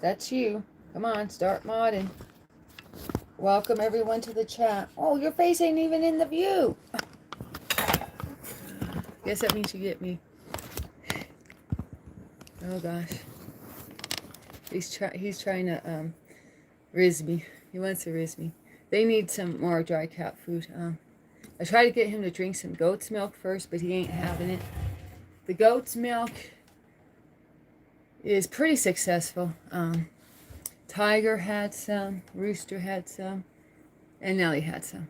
That's you. Come on, start modding. Welcome everyone to the chat. Oh, your face ain't even in the view. Guess that means you get me. Oh gosh. He's trying to riz me. He wants to riz me. They need some more dry cat food. I tried to get him to drink some goat's milk first, but he ain't having it. The goat's milk is pretty successful. Tiger had some, Rooster had some, and Nelly had some.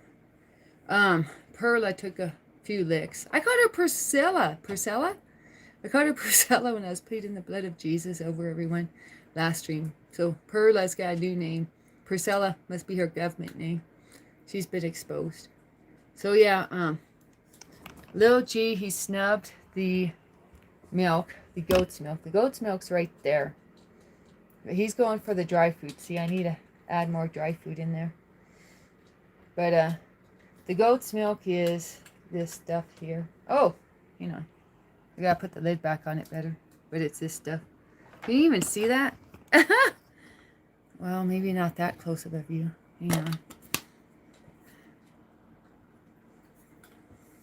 Pearl, I took a few licks. I called her Priscilla. Priscilla? I called her Priscilla when I was pleading the blood of Jesus over everyone last stream. So Pearla's got a new name. Priscilla must be her government name. She's been exposed. So yeah, Lil G, he snubbed the milk, the goat's milk. The goat's milk's right there. But he's going for the dry food. See, I need to add more dry food in there. But the goat's milk is this stuff here. Oh, you know, I gotta put the lid back on it better. But it's this stuff. Can you even see that? Well, maybe not that close of a view. Hang on.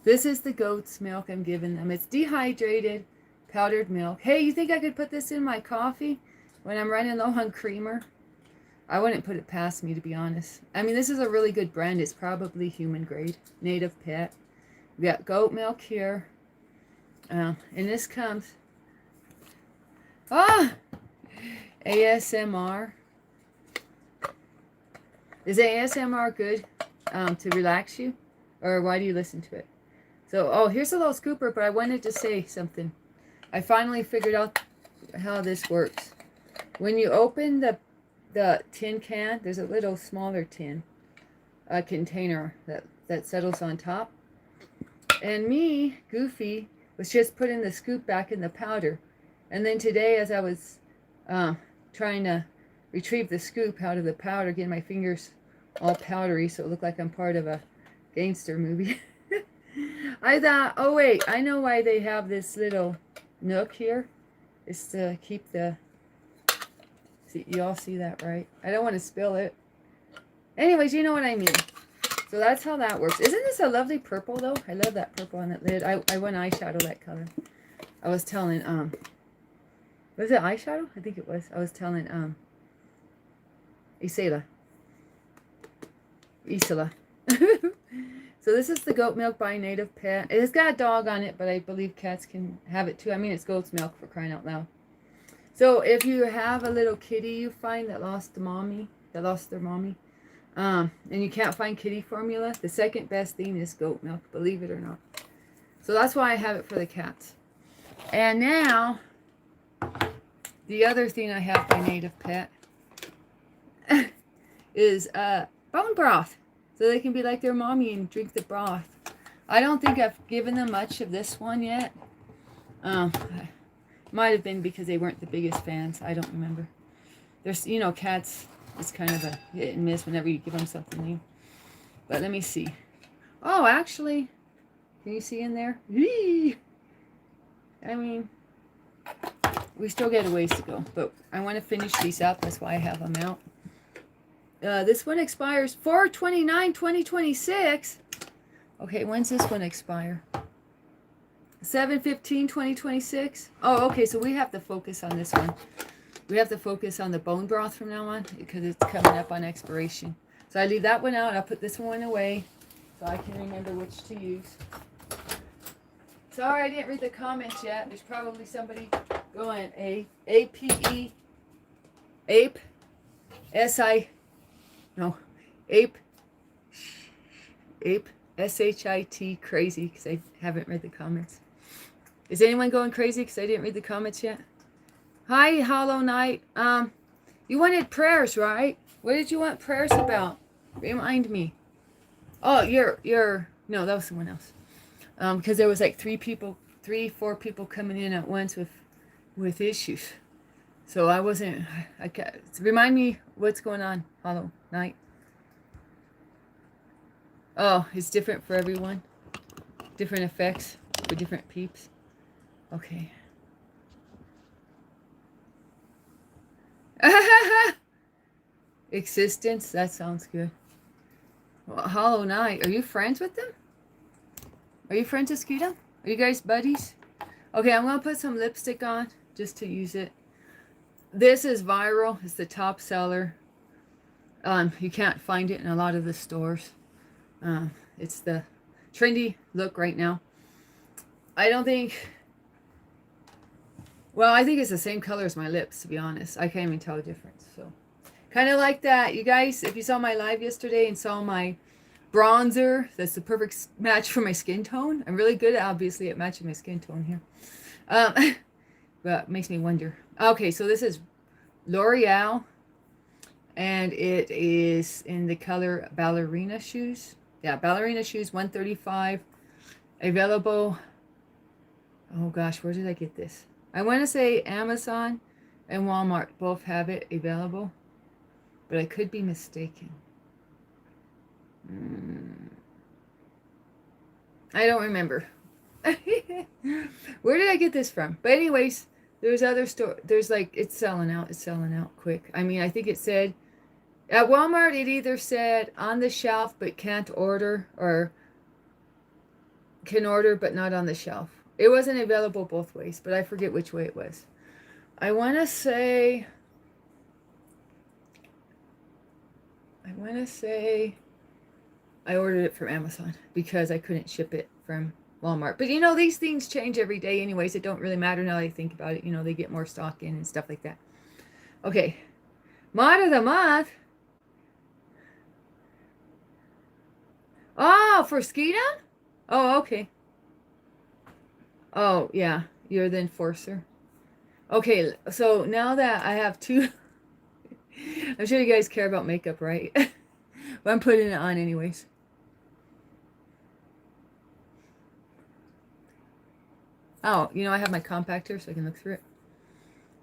This is the goat's milk I'm giving them. It's dehydrated, powdered milk. Hey, you think I could put this in my coffee when I'm running low on creamer? I wouldn't put it past me, to be honest. I mean, this is a really good brand. It's probably human grade, native pet. We got goat milk here. And this comes... ASMR. Is ASMR good to relax you? Or why do you listen to it? So, here's a little scooper, but I wanted to say something. I finally figured out how this works. When you open the tin can, there's a little smaller tin container that settles on top. And me, Goofy, was just putting the scoop back in the powder. And then today, as I was trying to retrieve the scoop out of the powder, getting my fingers all powdery so it looked like I'm part of a gangster movie. I thought, oh wait, I know why they have this little nook here. It's to keep the... See, you all see that, right? I don't want to spill it. Anyways, you know what I mean. So that's how that works. Isn't this a lovely purple, though? I love that purple on that lid. I went eyeshadow that color. I was telling, was it eyeshadow? I think it was. I was telling, Isola. So this is the goat milk by Native Pet. It has got a dog on it, but I believe cats can have it too. I mean, it's goat's milk, for crying out loud. So if you have a little kitty you find that lost their mommy, and you can't find kitty formula, the second best thing is goat milk, believe it or not. So that's why I have it for the cats. And now, the other thing I have by Native Pet is bone broth. So they can be like their mommy and drink the broth. I don't think I've given them much of this one yet. Might have been because they weren't the biggest fans. I don't remember. There's, you know, cats is kind of a hit and miss whenever you give them something new. But let me see. Oh, actually, can you see in there? I mean, we still got a ways to go. But I want to finish these up. That's why I have them out. This one expires 4/29/2026. Okay, when's this one expire? 7/15/2026. Oh, okay, so we have to focus on this one. We have to focus on the bone broth from now on because it's coming up on expiration. So I leave that one out. I'll put this one away so I can remember which to use. Sorry, I didn't read the comments yet. There's probably somebody going A-P-E, ape, S-I, no, ape, S-H-I-T, crazy, because I haven't read the comments. Is anyone going crazy because I didn't read the comments yet? Hi, Hollow Knight. You wanted prayers, right? What did you want prayers about? Remind me. Oh, no, that was someone else. Because there was like 4 people coming in at once with issues. So I wasn't, remind me what's going on, Hollow Knight. Oh, it's different for everyone. Different effects for different peeps. Okay. Existence. That sounds good. Well, Hollow Knight. Are you friends with them? Are you friends with Skeeta? Are you guys buddies? Okay, I'm going to put some lipstick on just to use it. This is viral. It's the top seller. You can't find it in a lot of the stores. It's the trendy look right now. I don't think... Well, I think it's the same color as my lips, to be honest. I can't even tell the difference. So, kind of like that. You guys, if you saw my live yesterday and saw my bronzer, that's the perfect match for my skin tone. I'm really good, obviously, at matching my skin tone here. But it makes me wonder. Okay, so this is L'Oreal. And it is in the color Ballerina Shoes. Yeah, Ballerina Shoes, $135. Available. Oh gosh, where did I get this? I want to say Amazon and Walmart both have it available, but I could be mistaken. I don't remember. Where did I get this from? But anyways, there's other store. There's like, it's selling out. It's selling out quick. I mean, I think it said at Walmart, it either said on the shelf but can't order, or can order but not on the shelf. It wasn't available both ways, but I forget which way it was. I want to say I ordered it from Amazon because I couldn't ship it from Walmart. But you know, these things change every day anyways. It don't really matter now that I think about it. You know, they get more stock in and stuff like that. Okay. Mod of the month. Oh, for Skeeta? Oh, okay. Oh, yeah. You're the enforcer. Okay, so now that I have two... I'm sure you guys care about makeup, right? But I'm putting it on anyways. Oh, you know, I have my compactor so I can look through it.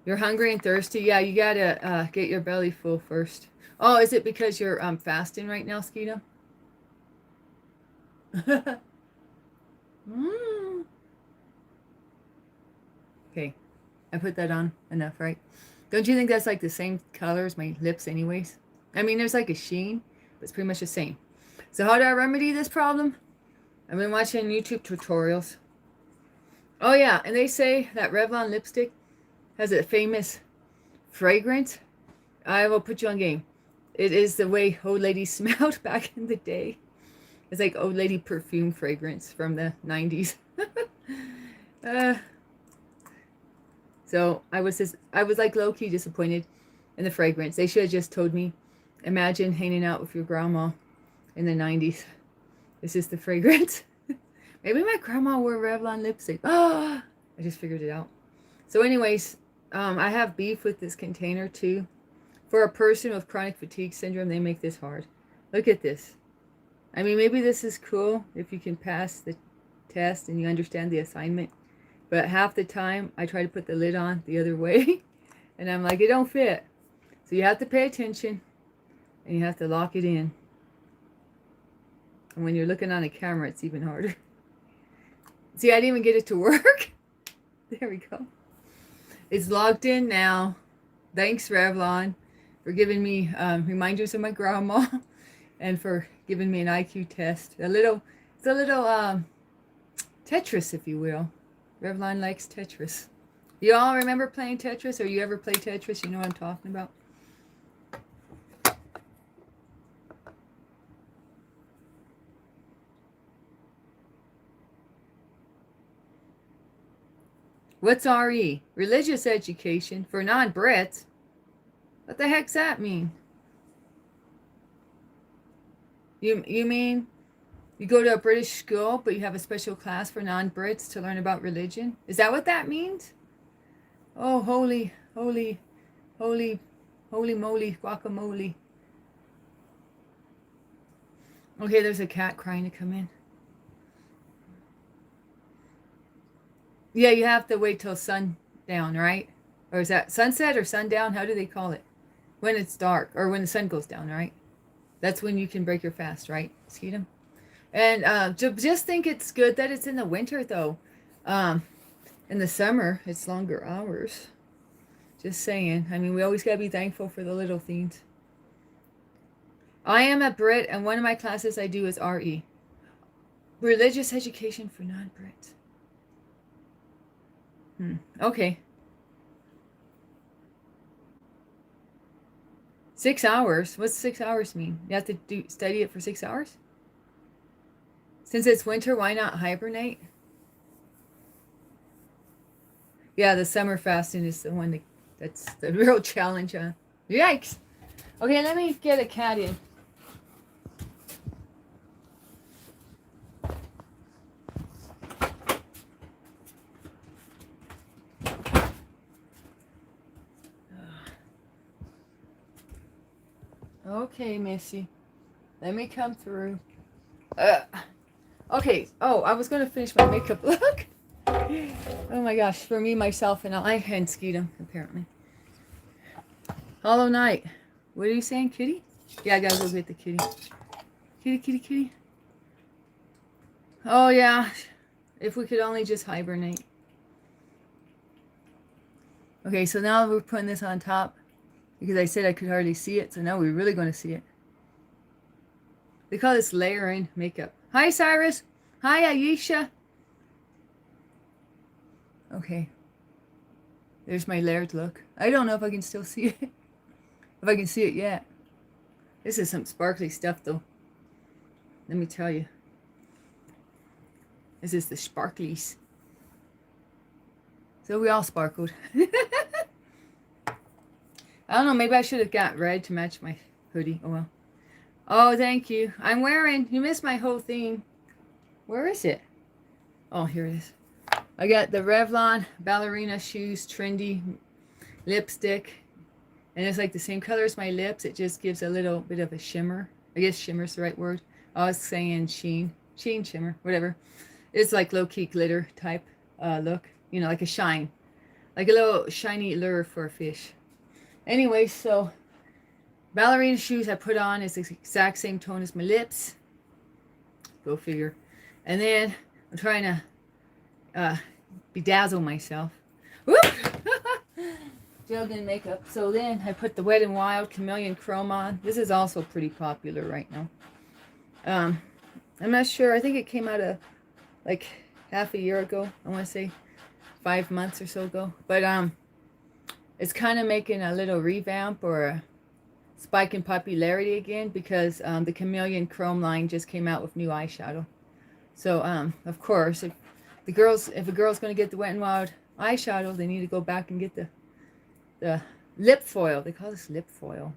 You're hungry and thirsty? Yeah, you gotta get your belly full first. Oh, is it because you're fasting right now, Skeeta? Okay, I put that on enough, right? Don't you think that's like the same color as my lips anyways? I mean, there's like a sheen, but it's pretty much the same. So how do I remedy this problem? I've been watching YouTube tutorials. Oh yeah, and they say that Revlon lipstick has a famous fragrance. I will put you on game. It is the way old ladies smelled back in the day. It's like old lady perfume fragrance from the 90s. So I was like low-key disappointed in the fragrance. They should have just told me, imagine hanging out with your grandma in the 90s. This is the fragrance. Maybe my grandma wore Revlon lipstick. Oh, I just figured it out. So anyways, I have beef with this container too. For a person with chronic fatigue syndrome, they make this hard. Look at this. I mean, maybe this is cool if you can pass the test and you understand the assignment. But half the time, I try to put the lid on the other way. And I'm like, it don't fit. So you have to pay attention. And you have to lock it in. And when you're looking on a camera, it's even harder. See, I didn't even get it to work. There we go. It's locked in now. Thanks, Revlon, for giving me reminders of my grandma. And for giving me an IQ test. It's a little Tetris, if you will. Revlon likes Tetris. You all remember playing Tetris? Or you ever play Tetris? You know what I'm talking about? What's RE? Religious education for non-Brits. What the heck's that mean? You mean you go to a British school, but you have a special class for non-Brits to learn about religion? Is that what that means? Oh, holy moly, guacamole. Okay, there's a cat crying to come in. Yeah, you have to wait till sundown, right? Or is that sunset or sundown? How do they call it? When it's dark or when the sun goes down, right? That's when you can break your fast, right, Skeetum? And just think it's good that it's in the winter, though. In the summer, it's longer hours. Just saying. I mean, we always got to be thankful for the little things. I am a Brit, and one of my classes I do is RE. Religious education for non-Brits. Okay. 6 hours? What's 6 hours mean? You have to study it for 6 hours? Since it's winter, why not hibernate? Yeah, the summer fasting is the one that's the real challenge. Yikes. Okay, let me get a cat in. Okay, Missy. Let me come through. Okay. Oh, I was going to finish my makeup look. Oh my gosh. For me, myself, and I and Skeetum, apparently. Hollow Knight. What are you saying, kitty? Yeah, I gotta go get the kitty. Kitty, kitty, kitty. Oh, yeah. If we could only just hibernate. Okay, so now we're putting this on top. Because I said I could hardly see it, so now we're really going to see it. They call this layering makeup. Hi, Cyrus. Hi, Aisha. Okay. There's my layered look. I don't know if I can still see it. If I can see it yet. This is some sparkly stuff, though. Let me tell you. This is the sparklies. So we all sparkled. I don't know, maybe I should have got red to match my hoodie. Oh well. Oh, thank you. I'm wearing, you missed my whole thing. Where is it? Oh, here it is. I got the Revlon ballerina shoes, trendy lipstick. And it's like the same color as my lips. It just gives a little bit of a shimmer. I guess shimmer's the right word. I was saying sheen. Sheen, shimmer, whatever. It's like low-key glitter type look. You know, like a shine. Like a little shiny lure for a fish. Anyway, so ballerina shoes I put on is the exact same tone as my lips. Go figure. And then I'm trying to bedazzle myself. Whoop! Gelled in makeup. So then I put the Wet n Wild Chameleon Chrome on. This is also pretty popular right now. I'm not sure. I think it came out like half a year ago. I want to say 5 months or so ago. But it's kind of making a little revamp or a spike in popularity again because the Chameleon Chrome line just came out with new eyeshadow. So of course, if a girl's going to get the Wet n Wild eyeshadow, they need to go back and get the lip foil. They call this lip foil.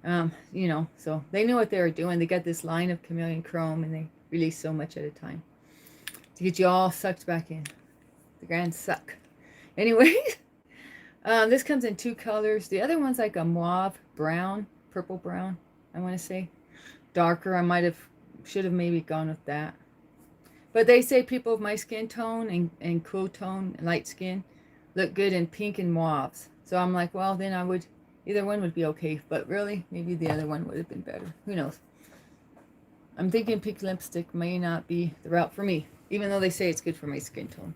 You know, so they knew what they were doing. They got this line of Chameleon Chrome and they release so much at a time to get you all sucked back in. The grand suck. Anyways. This comes in 2 colors. The other one's like a mauve brown, purple brown, I want to say. Darker. I should have maybe gone with that. But they say people of my skin tone and cool tone, light skin, look good in pink and mauves. So I'm like, well, then either one would be okay. But really, maybe the other one would have been better. Who knows? I'm thinking pink lipstick may not be the route for me, even though they say it's good for my skin tone.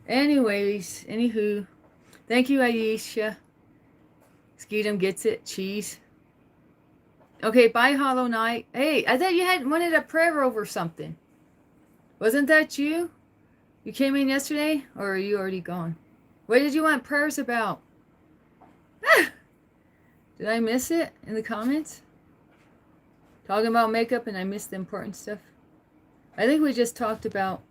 Anyways, anywho. Thank you, Aisha. Skeetum gets it. Cheese. Okay, bye, Hollow Knight. Hey, I thought you wanted a prayer over something. Wasn't that you? You came in yesterday? Or are you already gone? What did you want prayers about? Ah! Did I miss it in the comments? Talking about makeup and I missed the important stuff. I think we just talked about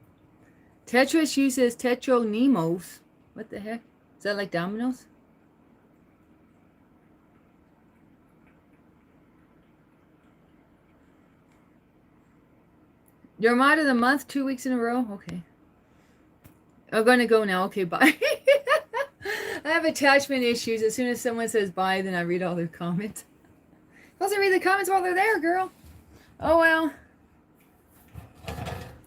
Tetris uses Tetronemos. What the heck? Is that like Domino's? Your mod of the month 2 weeks in a row? Okay. I'm going to go now. Okay, bye. I have attachment issues. As soon as someone says bye, then I read all their comments. Supposed to read the comments while they're there, girl. Oh, well.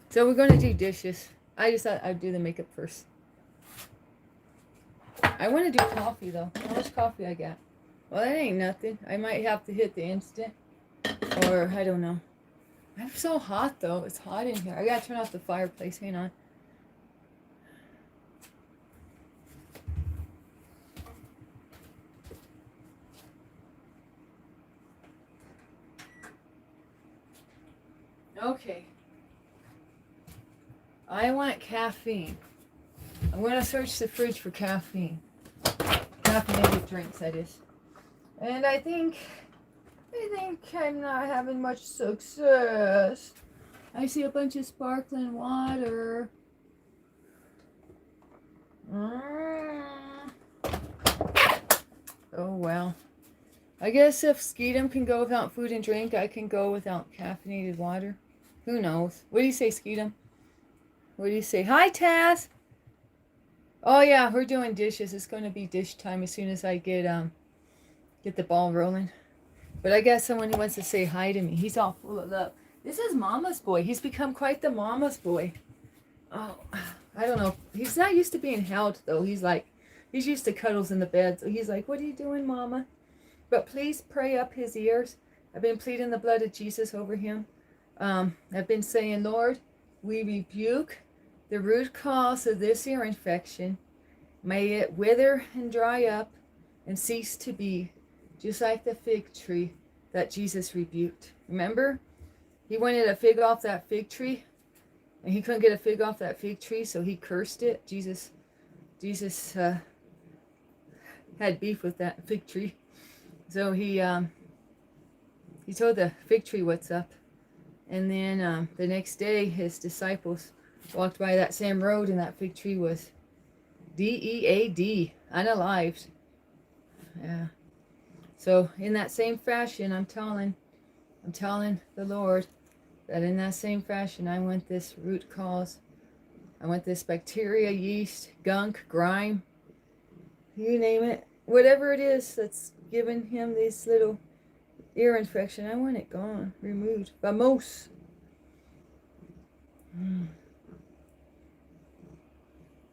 So we're going to do dishes. I just thought I'd do the makeup first. I want to do coffee, though. How much coffee I got? Well, that ain't nothing. I might have to hit the instant. Or, I don't know. I'm so hot, though. It's hot in here. I got to turn off the fireplace. Hang on. Okay. I want caffeine. I'm going to search the fridge for caffeine. Caffeinated drinks, that is. And I think I'm not having much success. I see a bunch of sparkling water. Oh well. I guess if Skeetum can go without food and drink, I can go without caffeinated water. Who knows? What do you say, Skeetum? What do you say? Hi, Taz! Oh yeah, we're doing dishes. It's going to be dish time as soon as I get the ball rolling. But I got someone who wants to say hi to me. He's all full of love. This is Mama's boy. He's become quite the Mama's boy. Oh, I don't know. He's not used to being held, though. He's used to cuddles in the bed. So he's like, what are you doing, Mama? But please pray up his ears. I've been pleading the blood of Jesus over him. I've been saying, Lord, we rebuke the root cause of this ear infection. May it wither and dry up and cease to be, just like the fig tree that Jesus rebuked. Remember? He wanted a fig off that fig tree, and he couldn't get a fig off that fig tree, so he cursed it. Jesus had beef with that fig tree. So he told the fig tree what's up. And then the next day, his disciples walked by that same road, and that fig tree was dead, unalived. Yeah. So in that same fashion, I'm telling the Lord that in that same fashion, I want this root cause. I want this bacteria, yeast, gunk, grime, you name it, whatever it is that's giving him this little ear infection. I want it gone, removed. Vamos.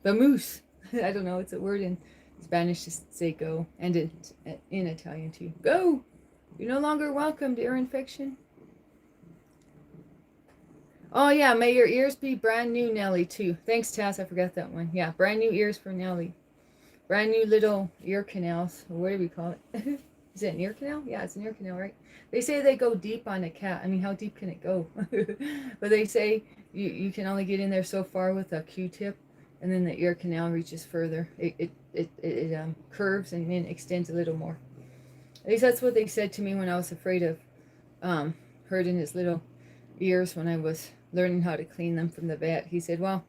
Vamos. I don't know. It's a word in Spanish to say go, and in Italian too. Go. You're no longer welcome to ear infection. Oh yeah, may your ears be brand new, Nelly, too. Thanks, Taz. I forgot that one. Yeah, brand new ears for Nelly. Brand new little ear canals. Or what do we call it? Is it an ear canal? Yeah, it's an ear canal, right? They say they go deep on a cat. I mean, how deep can it go? But they say you can only get in there so far with a Q-tip, and then the ear canal reaches further. It curves and then extends a little more. At least that's what they said to me when I was afraid of hurting his little ears when I was learning how to clean them from the vet. He said, well,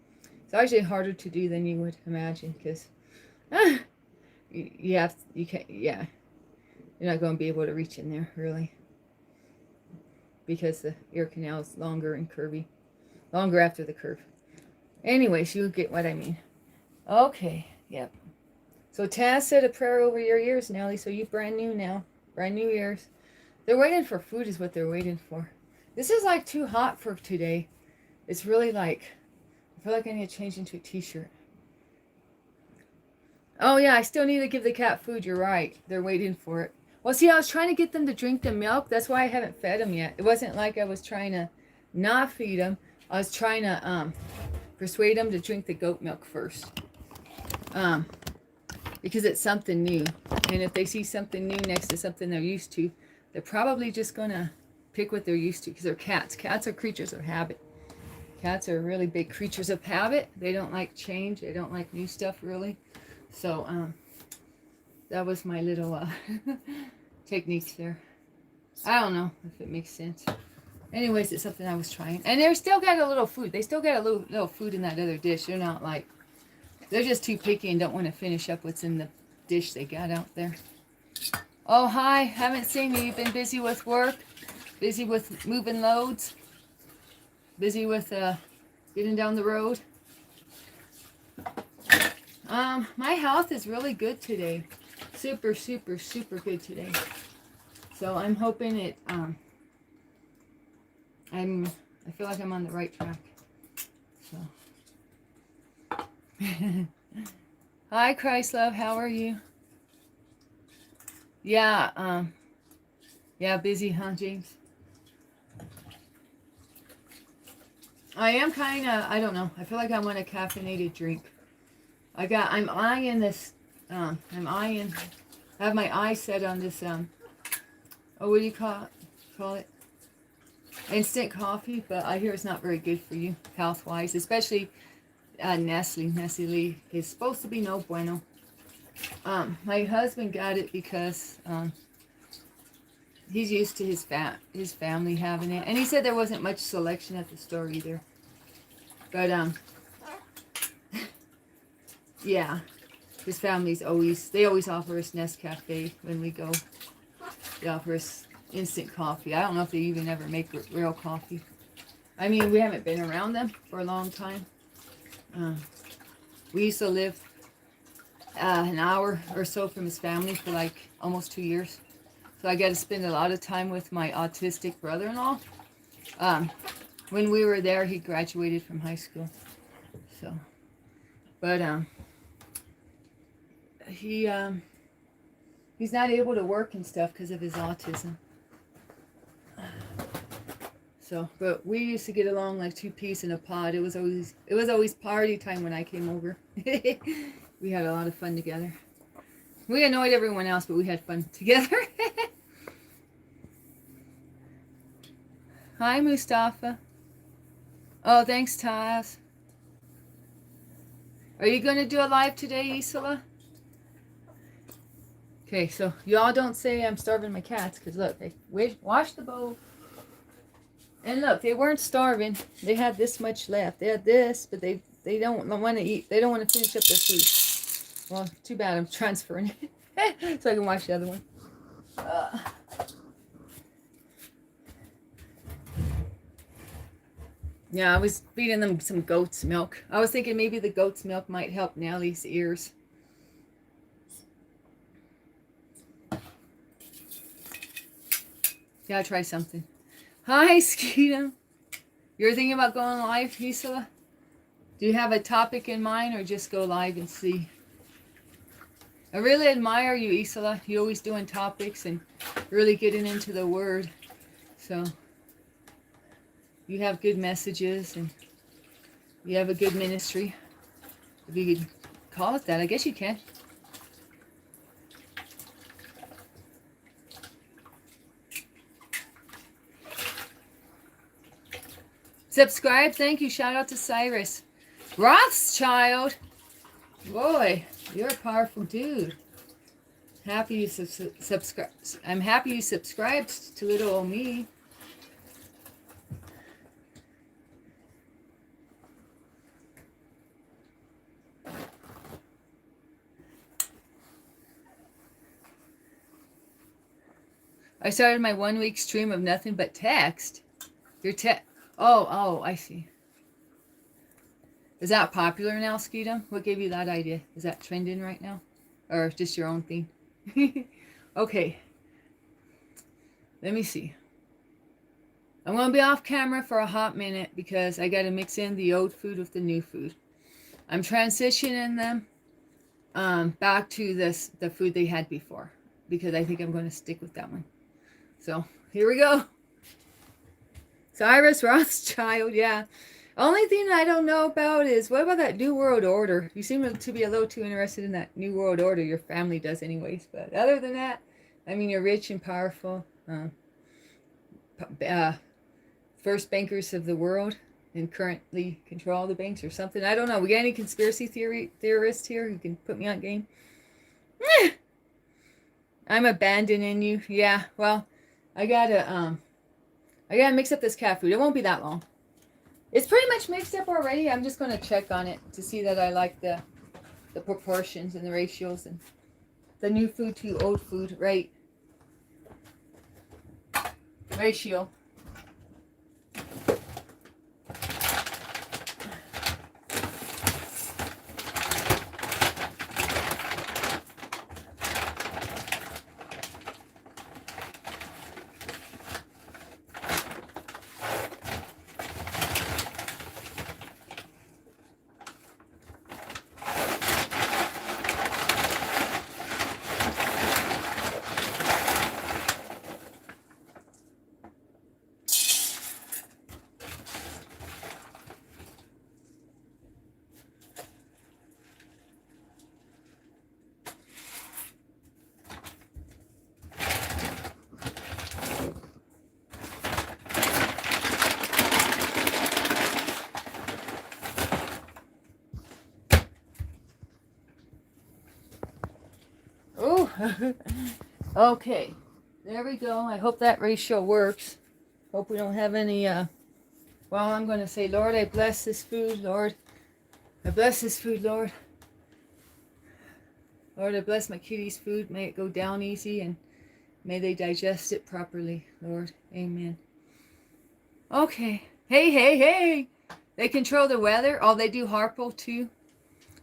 it's actually harder to do than you would imagine, because you're not going to be able to reach in there, really, because the ear canal is longer and curvy. Longer after the curve. Anyways, you get what I mean. Okay, yep. So Taz said a prayer over your ears, Nelly, so you brand new now. Brand new ears. They're waiting for food is what they're waiting for. This is like too hot for today. It's really like, I feel like I need to change into a t-shirt. Oh yeah, I still need to give the cat food. You're right. They're waiting for it. Well, see, I was trying to get them to drink the milk. That's why I haven't fed them yet. It wasn't like I was trying to not feed them. I was trying to persuade them to drink the goat milk first. Because it's something new. And if they see something new next to something they're used to, they're probably just going to pick what they're used to, because they're cats. Cats are creatures of habit. Cats are really big creatures of habit. They don't like change. They don't like new stuff, really. So, that was my little techniques there. I don't know if it makes sense. Anyways, it's something I was trying. And they still got a little food. They still got a little food in that other dish. They're not like, they're just too picky and don't want to finish up what's in the dish they got out there. Oh, hi. Haven't seen you. You've been busy with work. Busy with moving loads. Busy with getting down the road. My health is really good today. Super, super, super good today. So I'm hoping it, I feel like I'm on the right track. So. Hi, Christ Love. How are you? Yeah, yeah, busy, huh, James? I am kind of, I don't know. I feel like I want a caffeinated drink. I'm eyeing this, I have my eye set on this, oh, what do you call it? instant coffee, but I hear it's not very good for you health-wise, especially Nestle is supposed to be no bueno. My husband got it because he's used to his family having it, and he said there wasn't much selection at the store either. But yeah, his family's always offer us Nescafe when we go. They offer us instant coffee. I don't know if they even ever make real coffee. I mean, we haven't been around them for a long time. We used to live an hour or so from his family for like almost 2 years. So I got to spend a lot of time with my autistic brother-in-law. When we were there, he graduated from high school. So, but he's not able to work and stuff because of his autism. So, but we used to get along like two peas in a pod. It was always party time when I came over. We had a lot of fun together. We annoyed everyone else, but we had fun together. Hi, Mustafa. Oh, thanks, Taz. Are you going to do a live today, Isola? Okay, so y'all don't say I'm starving my cats, because look, they washed the bowl. And look, they weren't starving. They had this much left. They had this, but they don't want to eat. They don't want to finish up their food. Well, too bad I'm transferring it so I can watch the other one. Yeah, I was feeding them some goat's milk. I was thinking maybe the goat's milk might help Nellie's ears. Gotta try something. Hi, Skeetum. You're thinking about going live, Isla? Do you have a topic in mind or just go live and see? I really admire you, Isla. You're always doing topics and really getting into the word. So, you have good messages and you have a good ministry. If you could call it that, I guess you can. Subscribe, thank you. Shout out to Cyrus. Rothschild. Boy, you're a powerful dude. Happy you subscribe. I'm happy you subscribed to little old me. I started my 1 week stream of nothing but text. Your text. Oh, I see. Is that popular now, Skeetum? What gave you that idea? Is that trending right now? Or just your own thing? Okay. Let me see. I'm going to be off camera for a hot minute because I got to mix in the old food with the new food. I'm transitioning them back to the food they had before because I think I'm going to stick with that one. So, here we go. Cyrus Rothschild, yeah. Only thing I don't know about is, what about that New World Order? You seem to be a little too interested in that New World Order. Your family does anyways. But other than that, I mean, you're rich and powerful. First bankers of the world and currently control the banks or something. I don't know. We got any conspiracy theorists here who can put me on game? I'm abandoning you. Yeah, well, I gotta mix up this cat food. It won't be that long. It's pretty much mixed up already. I'm just going to check on it to see that I like the proportions and the ratios and the new food to old food ratio. Okay. There we go. I hope that ratio works. Hope we don't have any, well, I'm going to say, Lord, I bless this food, Lord. I bless this food, Lord. Lord, I bless my kitties' food. May it go down easy and may they digest it properly, Lord. Amen. Okay. Hey, hey, hey. They control the weather. Oh, they do Harpo too.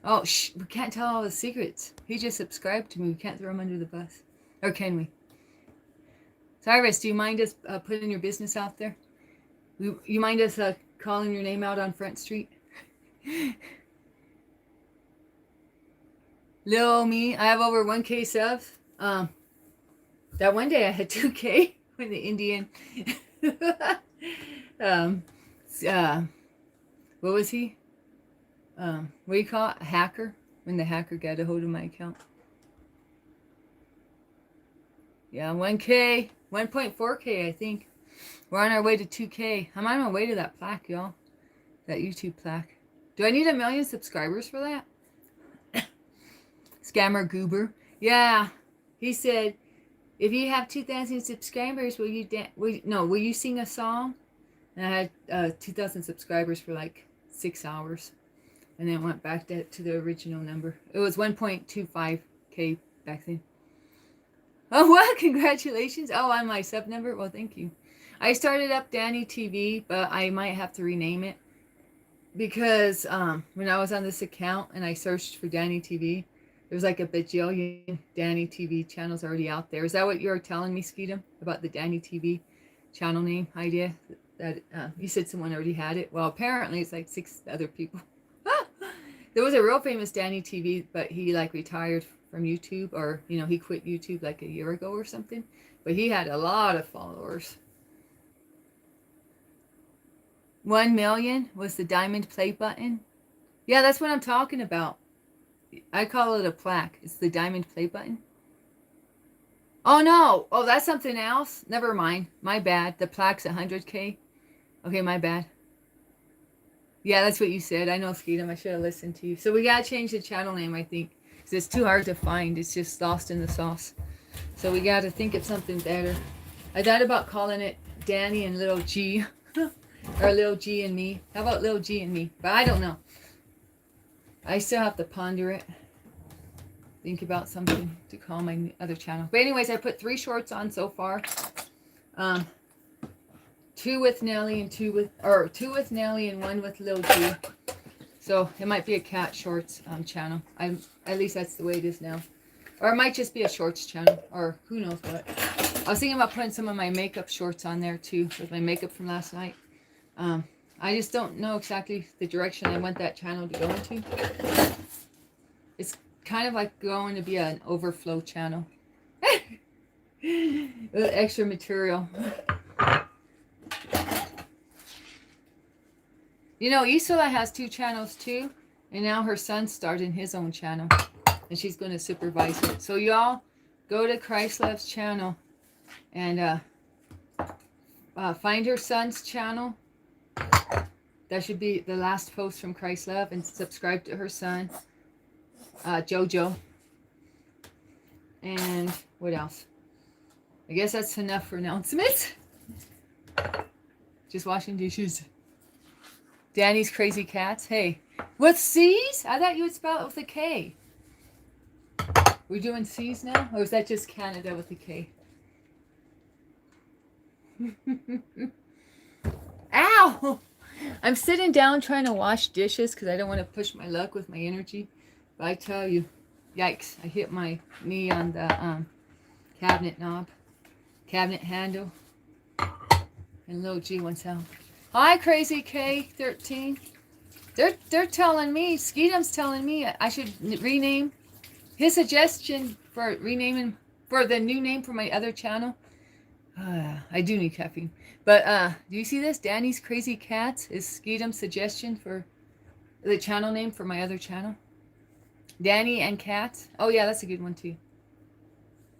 Oh, shh. We can't tell all the secrets. He just subscribed to me. We can't throw him under the bus. Or can we? Cyrus, do you mind us putting your business out there? You mind us calling your name out on Front Street? Little me, I have over 1K subs. That one day I had 2K when the Indian, what was he? What do you call it? A hacker? When the hacker got a hold of my account. Yeah, 1K, 1.4K, I think. We're on our way to 2K. I'm on my way to that plaque, y'all. That YouTube plaque. Do I need 1 million subscribers for that? Scammer Goober. Yeah. He said, if you have 2,000 subscribers, will you sing a song? And I had 2,000 subscribers for like 6 hours. And then went back to the original number. It was 1.25K back then. Oh, well, congratulations. Oh, on my sub number? Well, thank you. I started up Danny TV, but I might have to rename it. Because when I was on this account and I searched for Danny TV, there's like a bajillion Danny TV channels already out there. Is that what you were telling me, Skeetum, about the Danny TV channel name idea? That you said someone already had it. Well, apparently it's like 6 other people. There was a real famous Danny TV, but he like retired from YouTube, or he quit YouTube like a year ago or something. But he had a lot of followers. 1 million was the diamond play button. Yeah, that's what I'm talking about. I call it a plaque. It's the diamond play button. Oh no! Oh, that's something else? Never mind. My bad. The plaque's 100K. Okay, my bad. Yeah, that's what you said. I know, Skeetum. I should have listened to you. So we gotta change the channel name, I think. Because it's too hard to find. It's just lost in the sauce. So we gotta think of something better. I thought about calling it Danny and Little G. Or Little G and Me. How about Little G and Me? But I don't know. I still have to ponder it. Think about something to call my other channel. But anyways, I put 3 shorts on so far. 2 with Nelly and 2 with Nelly and 1 with Lil G. So it might be a cat shorts channel. At least that's the way it is now. Or it might just be a shorts channel, or who knows what. I was thinking about putting some of my makeup shorts on there too, with my makeup from last night. I just don't know exactly the direction I want that channel to go into. It's kind of like going to be an overflow channel. With extra material. Isola has 2 channels too. And now her son's starting his own channel. And she's going to supervise it. So y'all, go to Christ Love's channel. And find her son's channel. That should be the last post from Christ Love. And subscribe to her son. Jojo. And what else? I guess that's enough for announcements. Just washing dishes. Danny's Crazy Cats. Hey, with C's? I thought you would spell it with a K. We're doing C's now? Or is that just Canada with a K? Ow! I'm sitting down trying to wash dishes because I don't want to push my luck with my energy. But I tell you, yikes. I hit my knee on the cabinet knob. Cabinet handle. And Lil G wants out. Hi, Crazy K13. They're telling me, Skeetum's telling me I should rename. His suggestion for renaming, for the new name for my other channel. I do need caffeine. But do you see this? Danny's Crazy Cats is Skeetum's suggestion for the channel name for my other channel. Danny and Cats. Oh yeah, that's a good one too.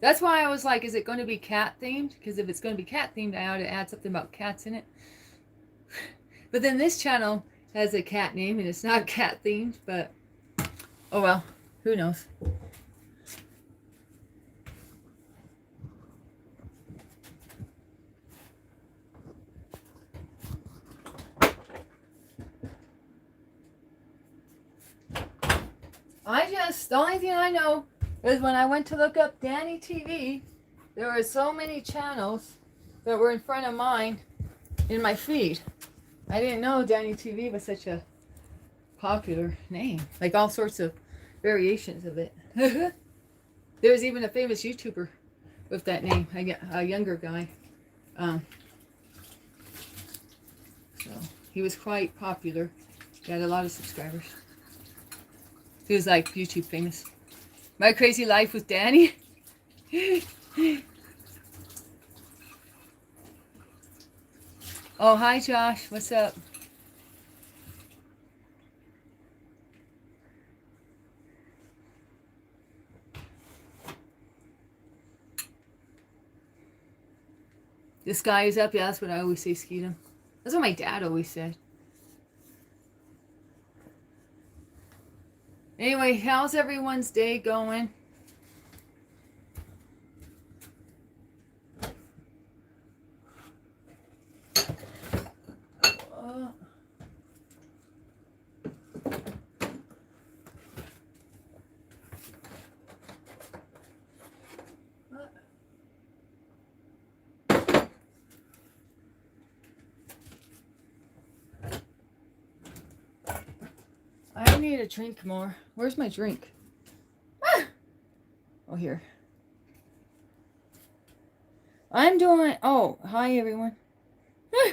That's why I was like, is it going to be cat themed? Because if it's going to be cat themed, I ought to add something about cats in it. But then this channel has a cat name and it's not cat themed, but oh well, who knows. the only thing I know is when I went to look up Danny TV, there were so many channels that were in front of mine in my feed. I didn't know Danny TV was such a popular name. Like all sorts of variations of it. There was even a famous YouTuber with that name, a younger guy. So he was quite popular. He had a lot of subscribers. He was like YouTube famous. My Crazy Life with Danny. Oh, hi Josh. What's up? The sky is up. Yeah, that's what I always say, Skeetum. That's what my dad always said. Anyway, how's everyone's day going? I need to drink more. Where's my drink? Ah! Oh, here. I'm doing... Oh, hi, everyone. Ah!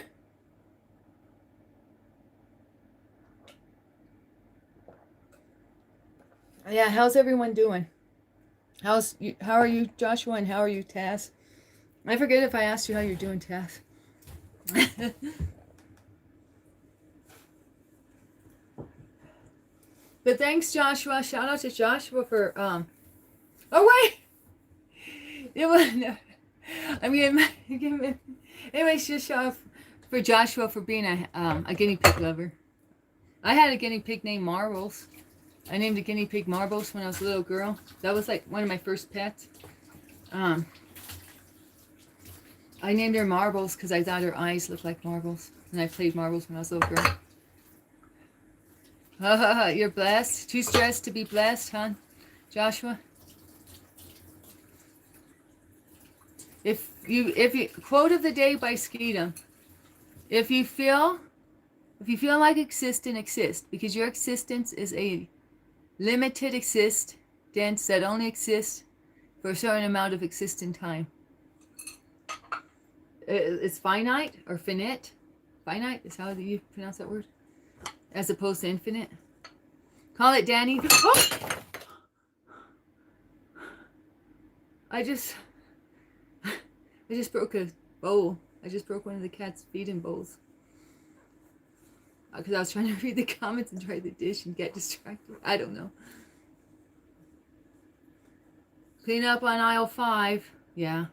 Yeah, how's everyone doing? How are you, Joshua, and how are you, Taz? I forget if I asked you how you're doing, Taz. But thanks, Joshua. Shout out to Joshua for Oh wait, it was. No. I mean, anyways, just shout out for Joshua for being a guinea pig lover. I had a guinea pig named Marbles. I named a guinea pig Marbles when I was a little girl. That was like one of my first pets. I named her Marbles because I thought her eyes looked like marbles, and I played marbles when I was a little girl. You're blessed. Too stressed to be blessed, huh, Joshua? If you quote of the day by Skeetum, if you feel like exist, because your existence is a limited existence that only exists for a certain amount of existent time. It's finite or finite. Finite is how you pronounce that word, as opposed to infinite. Call it Danny. Oh! I just broke a bowl. I just broke one of the cat's feeding bowls. Because I was trying to read the comments and try the dish and get distracted. I don't know. Clean up on aisle 5. Yeah.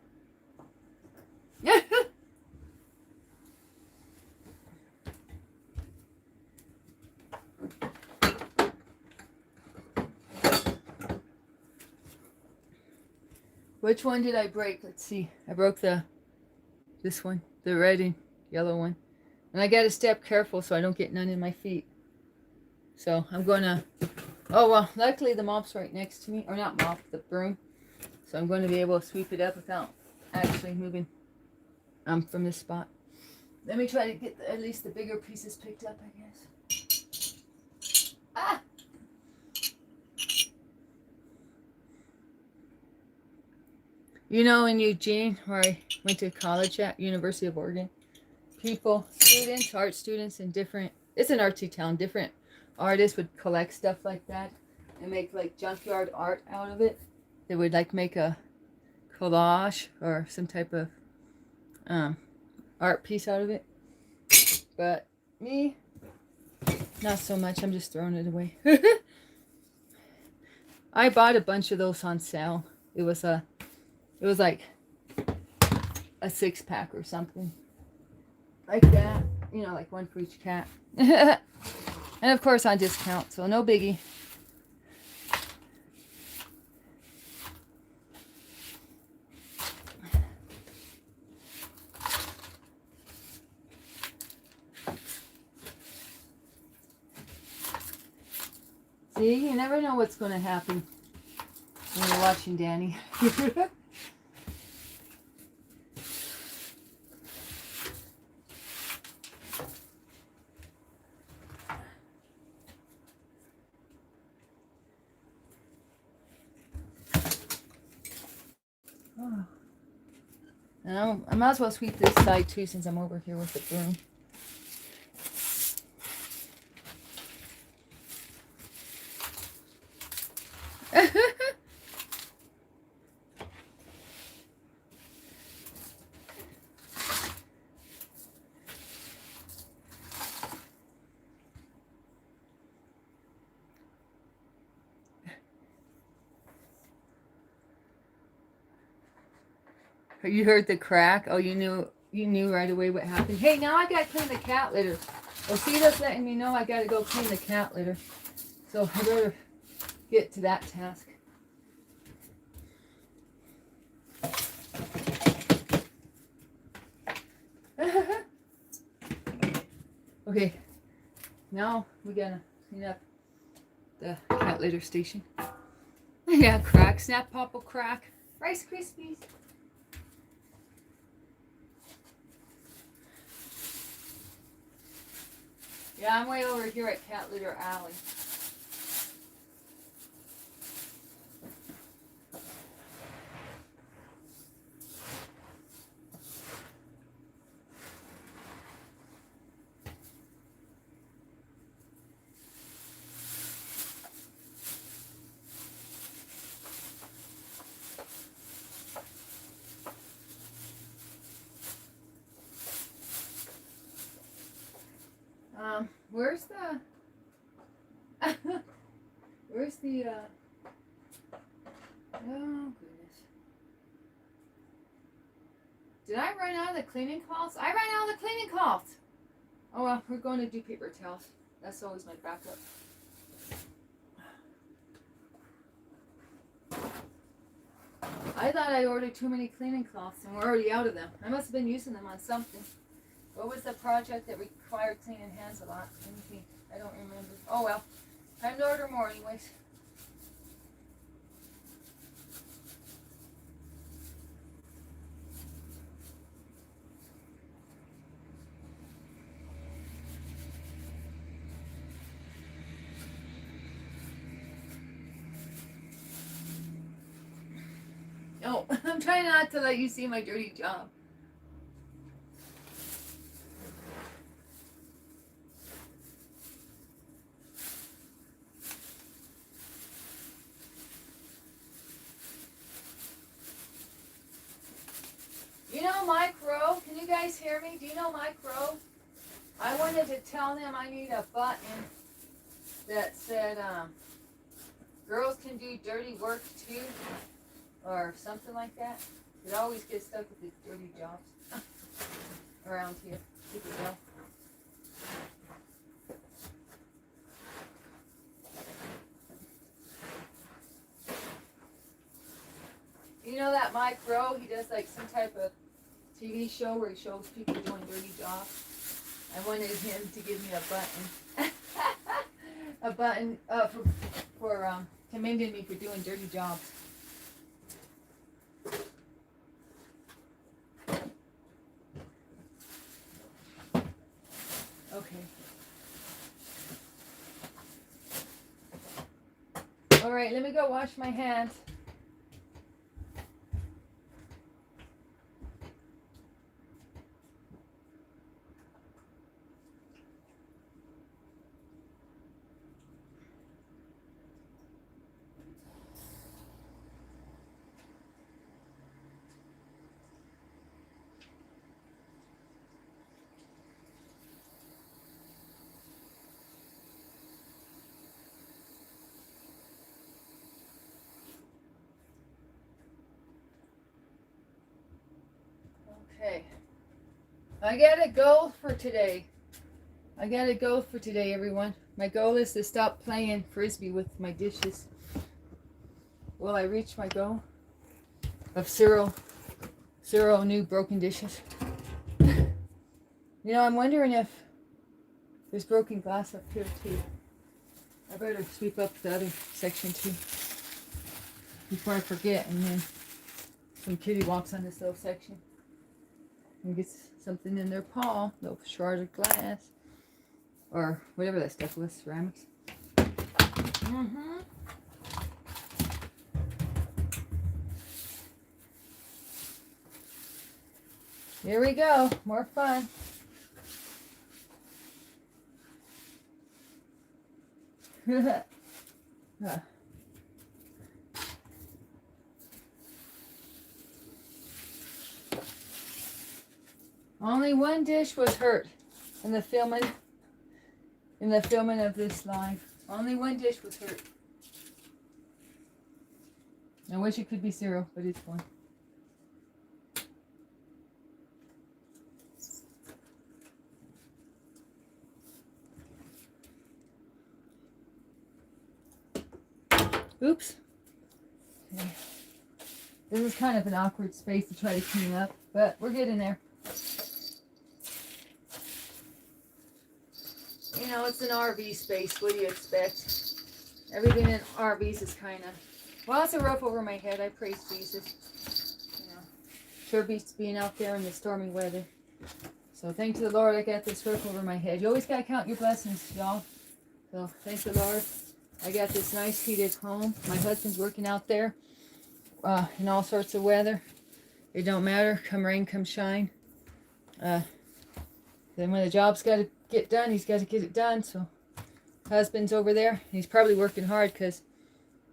Which one did I break? Let's see. I broke this one, the red and yellow one. And I gotta step careful so I don't get none in my feet. So I'm gonna, oh well, luckily the mop's right next to me, or not mop, the broom. So I'm going to be able to sweep it up without actually moving from this spot. Let me try to get at least the bigger pieces picked up, I guess. Ah! You know, in Eugene, where I went to college at, University of Oregon, students, art students in different, it's an artsy town, different artists would collect stuff like that and make like junkyard art out of it. They would like make a collage or some type of art piece out of it. But me, not so much. I'm just throwing it away. I bought a bunch of those on sale. It was like a 6-pack or something like that. You know, like one for each cat. And of course on discount, so no biggie. See, you never know what's going to happen when you're watching Danny. Oh. And I might as well sweep this side too since I'm over here with the broom. You heard the crack? Oh, you knew right away what happened. Hey, now I gotta clean the cat litter. Osita's letting me know I gotta go clean the cat litter. So I better get to that task. Okay, now we gotta clean up the cat litter station. Yeah, crack, Snap Pop will crack. Rice Krispies. Yeah, I'm way over here at Cat Litter Alley. Where's the oh goodness. Did I run out of the cleaning cloths? I ran out of the cleaning cloths. Oh well, we're going to do paper towels. That's always my backup. I thought I ordered too many cleaning cloths and we're already out of them. I must have been using them on something. What was the project that required cleaning hands a lot? Let me see. I don't remember. Oh well. Time to order more anyways. Oh, I'm trying not to let you see my dirty job. You know Mike Rowe? Can you guys hear me? Do you know Mike Rowe? I wanted to tell him I need a button that said, girls can do dirty work too, or something like that. It always gets stuck with these dirty jobs around here. Keep it well. You know that Mike Rowe? He does like some type of TV show where he shows people doing dirty jobs. I wanted him to give me a button. A button for commending me for doing dirty jobs. Okay. All right, let me go wash my hands. Okay. I gotta go for today. Everyone. My goal is to stop playing frisbee with my dishes. Will I reach my goal of zero new broken dishes? You know, I'm wondering if there's broken glass up here too. I better sweep up the other section too before I forget, and then when Kitty walks on this little section and gets something in their paw, little shard of glass or whatever that stuff was, ceramics. Here we go, more fun. Only one dish was hurt in the filming of this live. Only one dish was hurt. I wish it could be 0, but it's 1. Oops. Okay. This is kind of an awkward space to try to clean up, but we're getting there. You know, it's an RV space. What do you expect? Everything in RVs is kind of... Well, it's a roof over my head. I praise Jesus. You know, sure beats being out there in the stormy weather. So thank the Lord I got this roof over my head. You always got to count your blessings, y'all. So thank the Lord. I got this nice heated home. My husband's working out there in all sorts of weather. It don't matter. Come rain, come shine. Then when the job's got to get done, he's got to get it done. So husband's over there. He's probably working hard because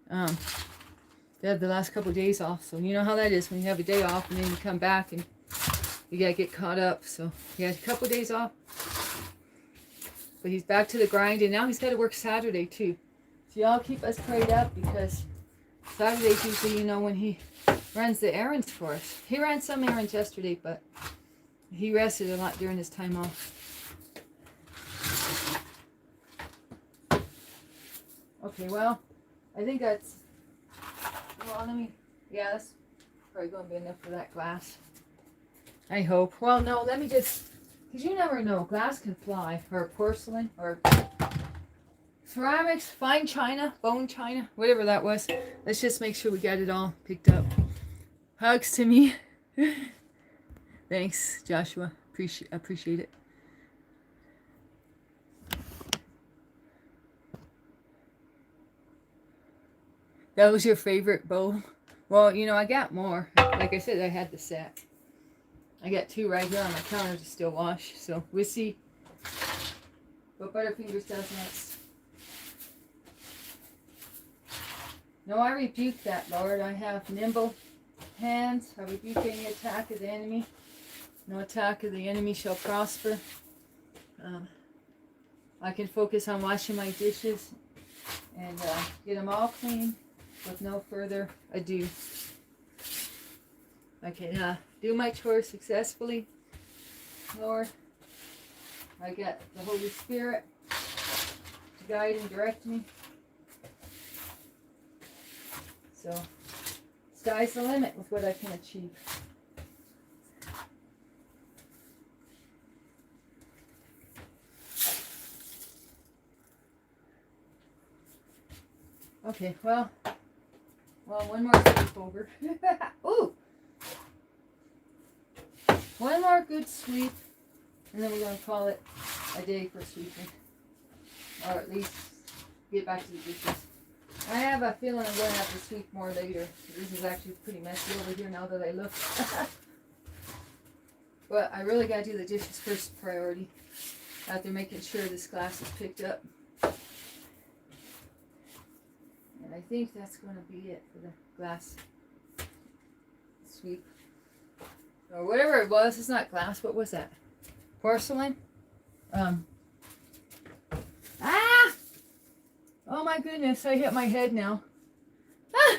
they had the last couple of days off. So you know how that is when you have a day off and then you come back and you got to get caught up. So he had a couple of days off. But he's back to the grind, and now he's got to work Saturday too. So y'all keep us prayed up, because Saturday's usually, you know, when he runs the errands for us. He ran some errands yesterday, but he rested a lot during his time off. Okay, well, I think that's, well, yeah, that's probably going to be enough for that glass. I hope. Well, no, let me just, because you never know. Glass can fly, or porcelain, or ceramics, fine china, bone china, whatever that was. Let's just make sure we got it all picked up. Hugs to me. Thanks, Joshua. Appreciate it. That was your favorite bowl? Well, you know, I got more. Like I said, I had the set. I got 2 right here on my counter to still wash. So we'll see what Butterfingers does next. No, I rebuke that, Lord. I have nimble hands. I rebuke any attack of the enemy. No attack of the enemy shall prosper. I can focus on washing my dishes and get them all clean with no further ado. I can do my chores successfully, Lord. I got the Holy Spirit to guide and direct me. So, sky's the limit with what I can achieve. Okay, well, one more sweep over. Ooh! One more good sweep, and then we're going to call it a day for sweeping. Or at least get back to the dishes. I have a feeling I'm going to have to sweep more later. This is actually pretty messy over here now that I look. But I really got to do the dishes first priority. After making sure this glass is picked up. And I think that's going to be it for the glass sweep. Or whatever it was. It's not glass. What was that? Porcelain? Oh my goodness, I hit my head now. Ah!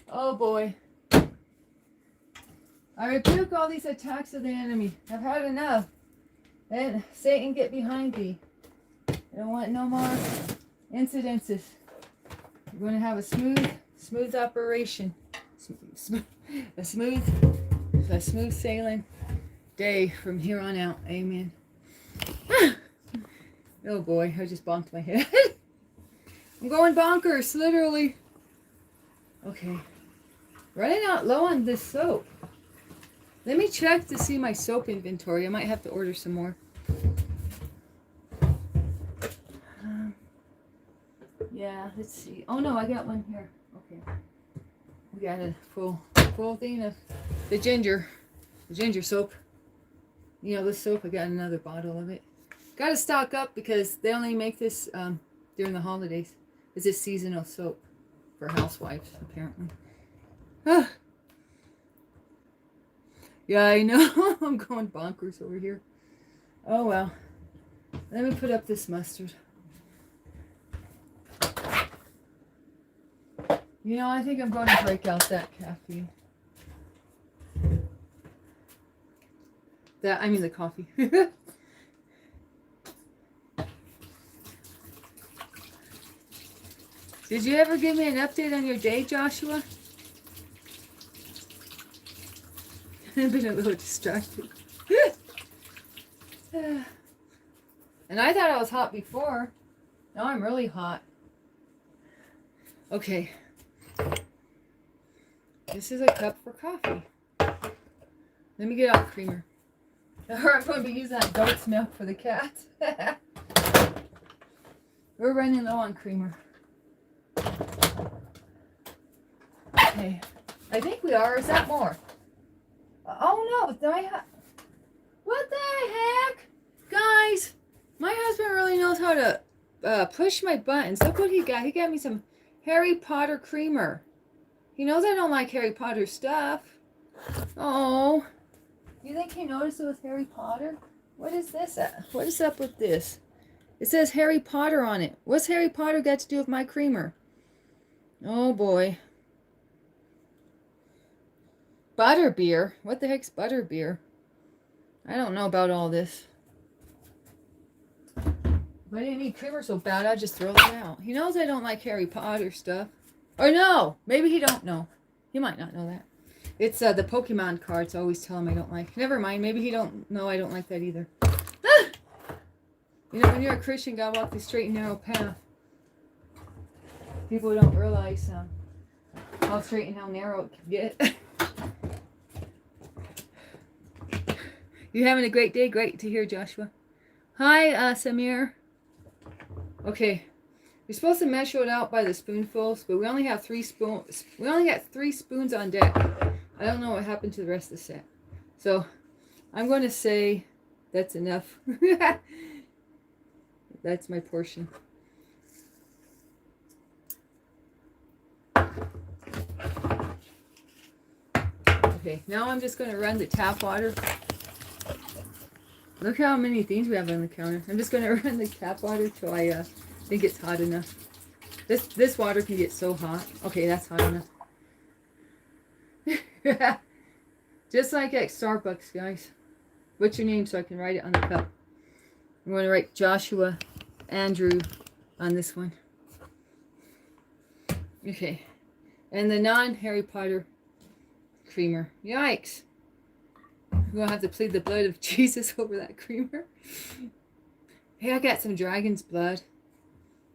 Oh boy. I rebuke all these attacks of the enemy. I've had enough. And Satan, get behind thee. I don't want no more incidences. We're going to have a smooth operation. A smooth sailing day from here on out. Amen. Ah! Oh boy, I just bonked my head. I'm going bonkers, literally. Okay. Running out low on this soap. Let me check to see my soap inventory. I might have to order some more. Yeah, let's see. Oh no, I got one here. Okay. We got a full thing of the ginger soap. You know, this soap, I got another bottle of it. Got to stock up because they only make this during the holidays. It's a seasonal soap for housewives, apparently. Yeah, I know. I'm going bonkers over here. Oh, well. Let me put up this mustard. You know, I think I'm going to break out that caffeine. I mean the coffee. Did you ever give me an update on your day, Joshua? I've been a little distracted. And I thought I was hot before. Now I'm really hot. Okay. This is a cup for coffee. Let me get out creamer. Or I'm going to be using that goat's milk for the cat. We're running low on creamer. Okay. I think we are. Is that more? Oh no. What the heck? Guys, my husband really knows how to push my buttons. Look what he got. He got me some Harry Potter creamer. He knows I don't like Harry Potter stuff. Oh. You think he noticed it was Harry Potter? What is this? What is up with this? It says Harry Potter on it. What's Harry Potter got to do with my creamer? Oh boy. Butterbeer? What the heck's butterbeer? I don't know about all this. If I didn't need creamer so bad, I'd just throw them out. He knows I don't like Harry Potter stuff. Or no, maybe he don't know. He might not know that. It's the Pokemon cards. I always tell him I don't like. Never mind. Maybe he don't know I don't like that either. Ah! You know, when you're a Christian, gotta walk the straight and narrow path. People don't realize how straight and how narrow it can get. You having a great day? Great to hear, Joshua. Hi, Samir. Okay. We're supposed to measure it out by the spoonfuls, but we only have 3 spoons. We only got 3 spoons on deck. I don't know what happened to the rest of the set. So, I'm going to say that's enough. That's my portion. Okay, now I'm just going to run the tap water. Look how many things we have on the counter. I'm just going to run the tap water till I think it's hot enough. This water can get so hot. Okay, that's hot enough. Just like at Starbucks, guys. What's your name so I can write it on the cup? I'm going to write Joshua Andrew on this one. Okay. And the non-Harry Potter creamer. Yikes. I'm going to have to plead the blood of Jesus over that creamer. Hey, I got some dragon's blood.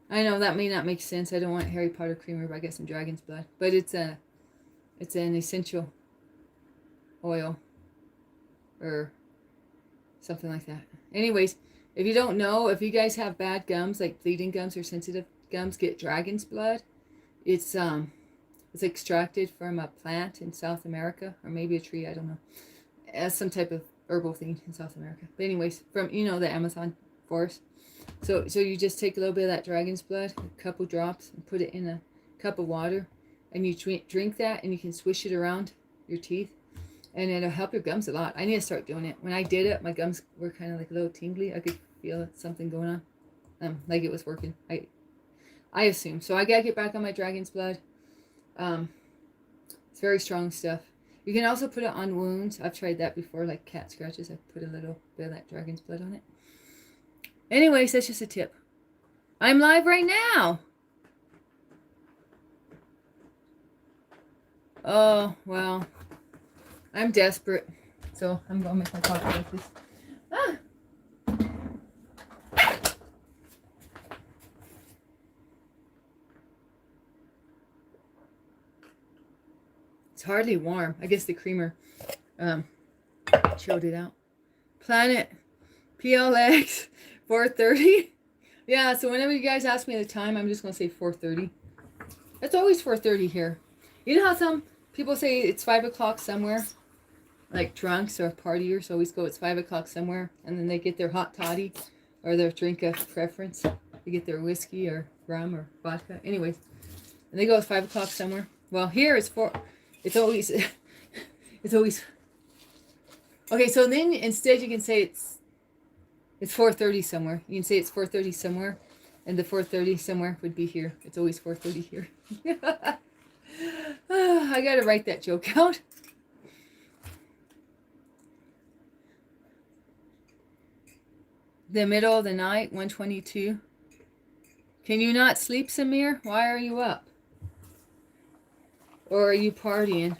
I know that may not make sense. I don't want Harry Potter creamer, but I got some dragon's blood. But it's an essential oil. Or something like that. Anyways, if you don't know, if you guys have bad gums, like bleeding gums or sensitive gums, get dragon's blood. It's extracted from a plant in South America, or maybe a tree, I don't know. As some type of herbal thing in South America. But anyways, from, you know, the Amazon forest. So you just take a little bit of that dragon's blood, a couple drops, and put it in a cup of water, and you drink that, and you can swish it around your teeth, and it'll help your gums a lot. I need to start doing it. When I did it, my gums were kind of like a little tingly. I could feel something going on, like it was working. I assume. So I gotta get back on my dragon's blood. It's very strong stuff. You can also put it on wounds. I've tried that before, like cat scratches. I put a little bit of that dragon's blood on it. Anyways, that's just a tip. I'm live right now. Oh, well. I'm desperate. So I'm going to make my coffee like this. Ah! hardly warm. I guess the creamer chilled it out. Planet PLX 4:30. Yeah, so whenever you guys ask me the time, I'm just going to say 4:30. It's always 4:30 here. You know how some people say it's 5 o'clock somewhere? Like drunks or partiers always go, it's 5 o'clock somewhere. And then they get their hot toddy or their drink of preference. They get their whiskey or rum or vodka. Anyways, and they go, it's 5 o'clock somewhere. Well, here it's 4. It's always, it's always. Okay, so then instead you can say it's 4:30 somewhere. You can say it's 4:30 somewhere, and the 4:30 somewhere would be here. It's always 4:30 here. I gotta write that joke out. The middle of the night, 1:22. Can you not sleep, Samir? Why are you up? Or are you partying?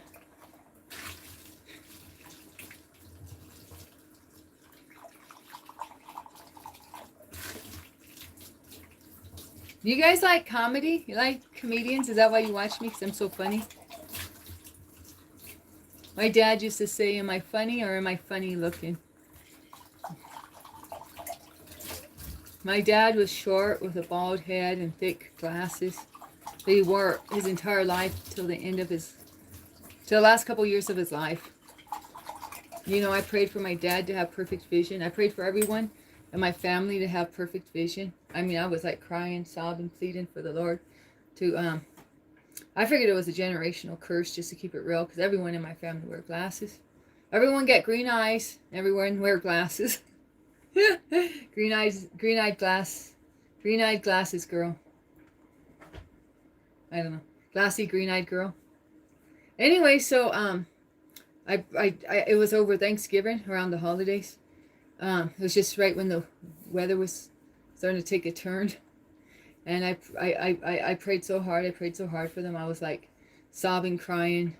Do you guys like comedy? You like comedians? Is that why you watch me? Because I'm so funny? My dad used to say, am I funny or am I funny looking? My dad was short with a bald head and thick glasses. He wore his entire life till the last couple years of his life. You know, I prayed for my dad to have perfect vision. I prayed for everyone and my family to have perfect vision. I mean, I was like crying, sobbing, pleading for the Lord to, I figured it was a generational curse, just to keep it real, because everyone in my family wear glasses. Everyone get green eyes. Everyone wear glasses. green-eyed glasses girl. I don't know. Glassy, green-eyed girl. Anyway, so, it was over Thanksgiving, around the holidays. It was just right when the weather was starting to take a turn. And I prayed so hard. I prayed so hard for them. I was like sobbing, crying,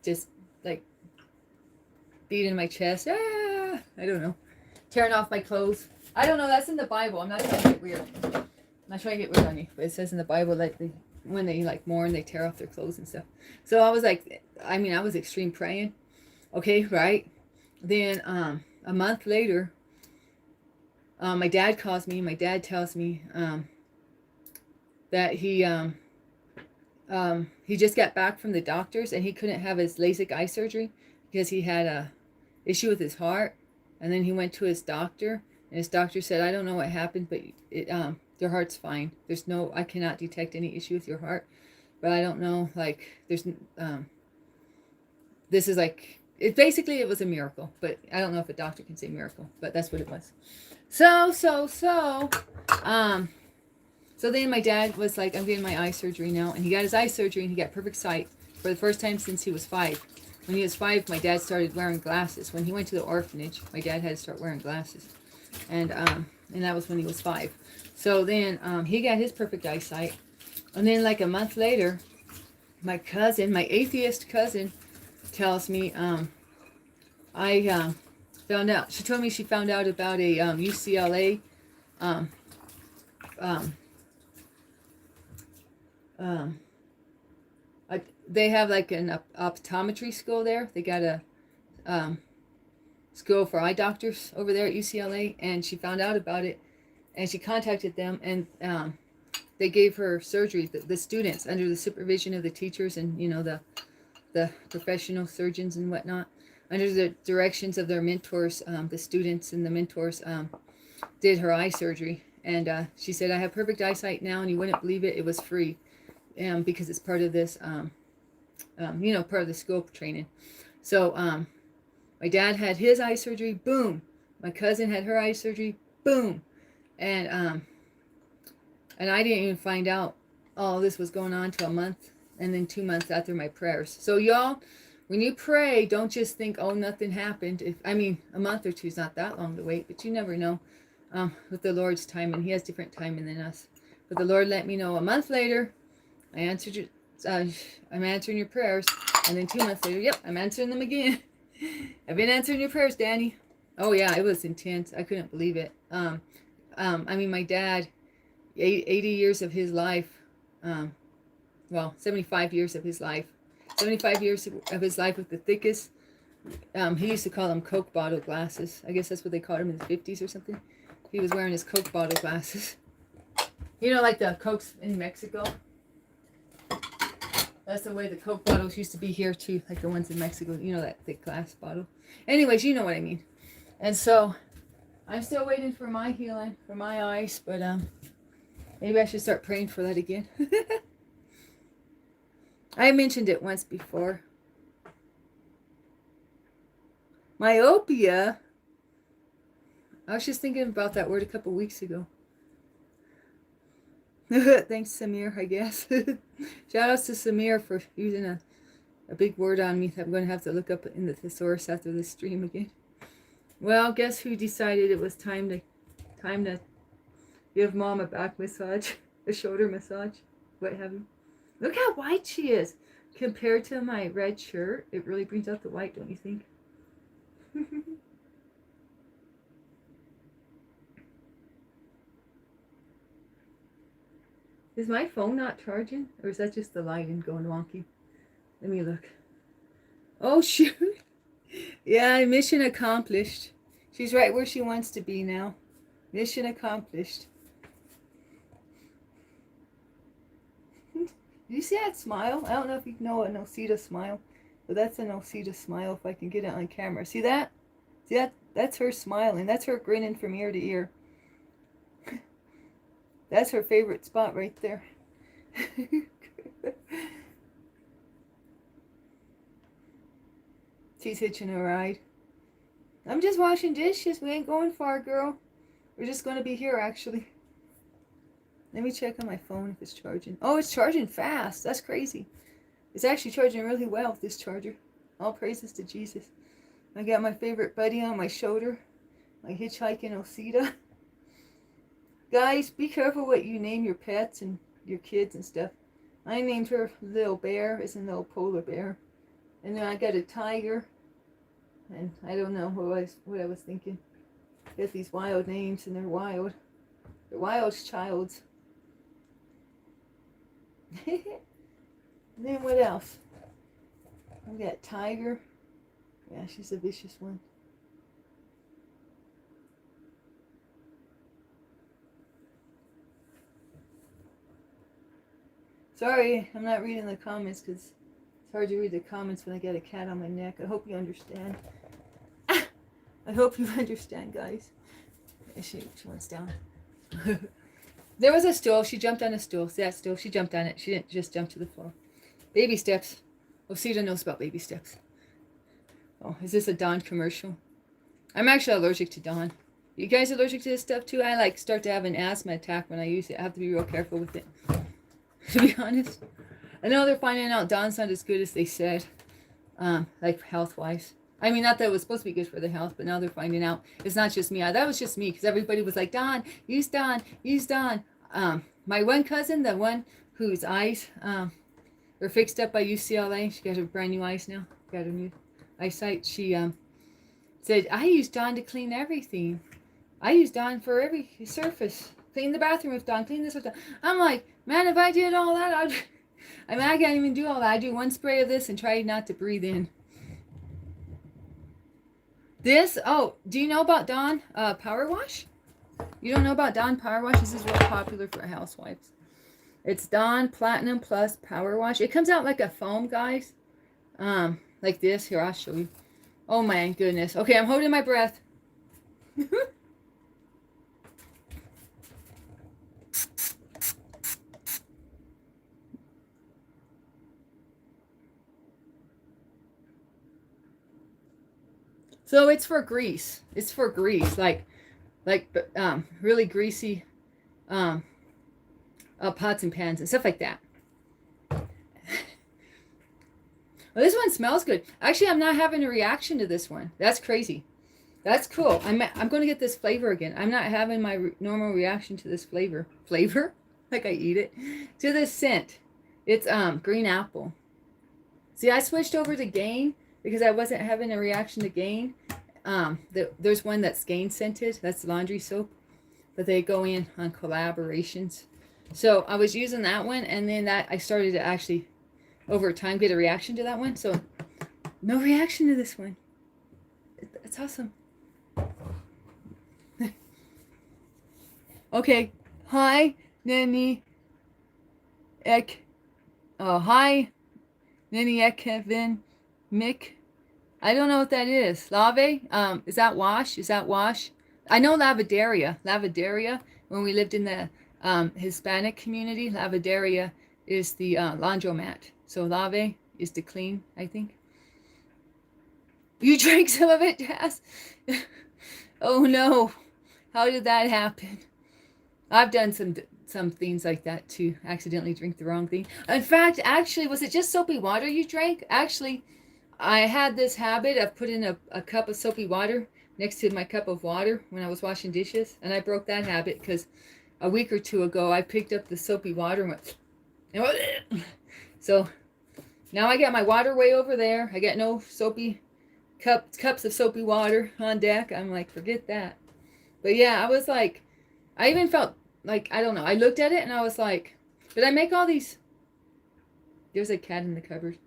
just like beating my chest. Ah, I don't know. Tearing off my clothes. I don't know. That's in the Bible. I'm not trying to get weird. I'm not trying to get weird on you. But it says in the Bible that when they like mourn, they tear off their clothes and stuff. So I was like, I mean, I was extreme praying. Okay, right? Then a month later, my dad calls me. My dad tells me that he just got back from the doctors and he couldn't have his LASIK eye surgery because he had a issue with his heart. And then he went to his doctor, and his doctor said, I don't know what happened, but your heart's fine. I cannot detect any issue with your heart, but I don't know, like, this is like, it was a miracle, but I don't know if a doctor can say miracle, but that's what it was. So then my dad was like, I'm getting my eye surgery now, and he got his eye surgery, and he got perfect sight for the first time since he was 5. When he was 5, my dad started wearing glasses. When he went to the orphanage, my dad had to start wearing glasses. And that was when he was 5. So then he got his perfect eyesight. And then like a month later, my atheist cousin, tells me I found out. She told me she found out about a UCLA they have like an optometry school there. They got a school for eye doctors over there at UCLA, and she found out about it, and she contacted them, and they gave her surgery. The students, under the supervision of the teachers and the professional surgeons and whatnot, under the directions of their mentors, the students and the mentors did her eye surgery. And she said, I have perfect eyesight now, and you wouldn't believe it. It was free because it's part of this, part of the scope training. So my dad had his eye surgery, boom. My cousin had her eye surgery, boom. And I didn't even find out all this was going on till a month, and then 2 months after my prayers. So y'all, when you pray, don't just think, oh, nothing happened. A month or two is not that long to wait, but you never know with the Lord's timing. He has different timing than us. But the Lord let me know a month later, I'm answering your prayers. And then 2 months later, yep, I'm answering them again. I've been answering your prayers, Danny. Oh yeah, it was intense. I couldn't believe it. My dad, 80 years of his life, well, 75 years of his life. 75 years of his life with the thickest. He used to call them Coke bottle glasses. I guess that's what they called him in the 50s or something. He was wearing his Coke bottle glasses. You know, like the Cokes in Mexico. That's the way the Coke bottles used to be here too, like the ones in Mexico. You know, that thick glass bottle. Anyways, you know what I mean. And so, I'm still waiting for my healing, for my eyes, but maybe I should start praying for that again. I mentioned it once before. Myopia. I was just thinking about that word a couple weeks ago. Thanks, Samir, I guess. Shout outs to Samir for using a big word on me that I'm going to have to look up in the thesaurus after this stream again. Well, guess who decided it was time to give Mom a back massage, a shoulder massage, what have you. Look how white she is. Compared to my red shirt, it really brings out the white, don't you think? Is my phone not charging? Or is that just the light and going wonky? Let me look. Oh, shoot. Yeah, mission accomplished. She's right where she wants to be now. Mission accomplished. Do you see that smile? I don't know if you know a Nosita smile, but that's a Nosita smile if I can get it on camera. See that? See that? That's her smiling. That's her grinning from ear to ear. That's her favorite spot right there. She's hitching a ride. I'm just washing dishes. We ain't going far, girl. We're just going to be here, actually. Let me check on my phone if it's charging. Oh, it's charging fast. That's crazy. It's actually charging really well with this charger. All praises to Jesus. I got my favorite buddy on my shoulder. My hitchhiking Osita. Guys, be careful what you name your pets and your kids and stuff. I named her Little Bear, as in Little Polar Bear. And then I got a tiger. And I don't know what I was thinking. Get these wild names and they're wild. They're wild childs. And then what else? We got Tiger. Yeah, she's a vicious one. Sorry, I'm not reading the comments because it's hard to read the comments when I got a cat on my neck. I hope you understand. I hope you understand, guys. She wants down. There was a stool. She jumped on a stool. See that stool? She jumped on it. She didn't just jump to the floor. Baby steps. Osita knows about baby steps. Oh, is this a Dawn commercial? I'm actually allergic to Dawn. You guys allergic to this stuff too? I start to have an asthma attack when I use it. I have to be real careful with it. To be honest. I know they're finding out Dawn's not as good as they said. Like health-wise. I mean, not that it was supposed to be good for the health, but now they're finding out it's not just me. That was just me because everybody was like, Dawn, use Dawn, use Dawn. My one cousin, the one whose eyes were fixed up by UCLA, she got her brand new eyes now, got her new eyesight. She said, I use Dawn to clean everything. I use Dawn for every surface. Clean the bathroom with Dawn, clean this with Dawn. I'm like, man, if I did all that, I can't even do all that. I do one spray of this and try not to breathe in. This, oh, do you know about Dawn Power Wash? You don't know about Dawn Power Wash? This is real popular for housewives. It's Dawn Platinum Plus Power Wash. It comes out like a foam, guys. Like this. Here, I'll show you. Oh my goodness. Okay, I'm holding my breath. So it's for grease. It's for grease, like really greasy pots and pans and stuff like that. Well, this one smells good. Actually, I'm not having a reaction to this one. That's crazy. That's cool. I'm going to get this flavor again. I'm not having my normal reaction to this flavor. Flavor? Like I eat it. To this scent. It's green apple. See, I switched over to Gain because I wasn't having a reaction to Gain. There's one that's Gain scented. That's laundry soap. But they go in on collaborations. So I was using that one, and then that I started to actually over time get a reaction to that one. So no reaction to this one. It's awesome. Okay. Hi, Nani Ek. Oh, hi, Nani Ek Kevin Mick. I don't know what that is. Lave? Is that wash? Is that wash? I know lavaderia. Lavaderia. When we lived in the Hispanic community, lavaderia is the laundromat. So lave is to clean, I think. You drank some of it, Jazz? Oh no. How did that happen? I've done some things like that too. Accidentally drink the wrong thing. In fact, actually, was it just soapy water you drank? Actually, I had this habit of putting a cup of soapy water next to my cup of water when I was washing dishes, and I broke that habit because a week or two ago I picked up the soapy water and went. So now I got my water way over there. I got no soapy cups of soapy water on deck. I'm like, forget that. But yeah, I was like, I even felt like, I don't know. I looked at it and I was like, did I make all these? There's a cat in the cupboard.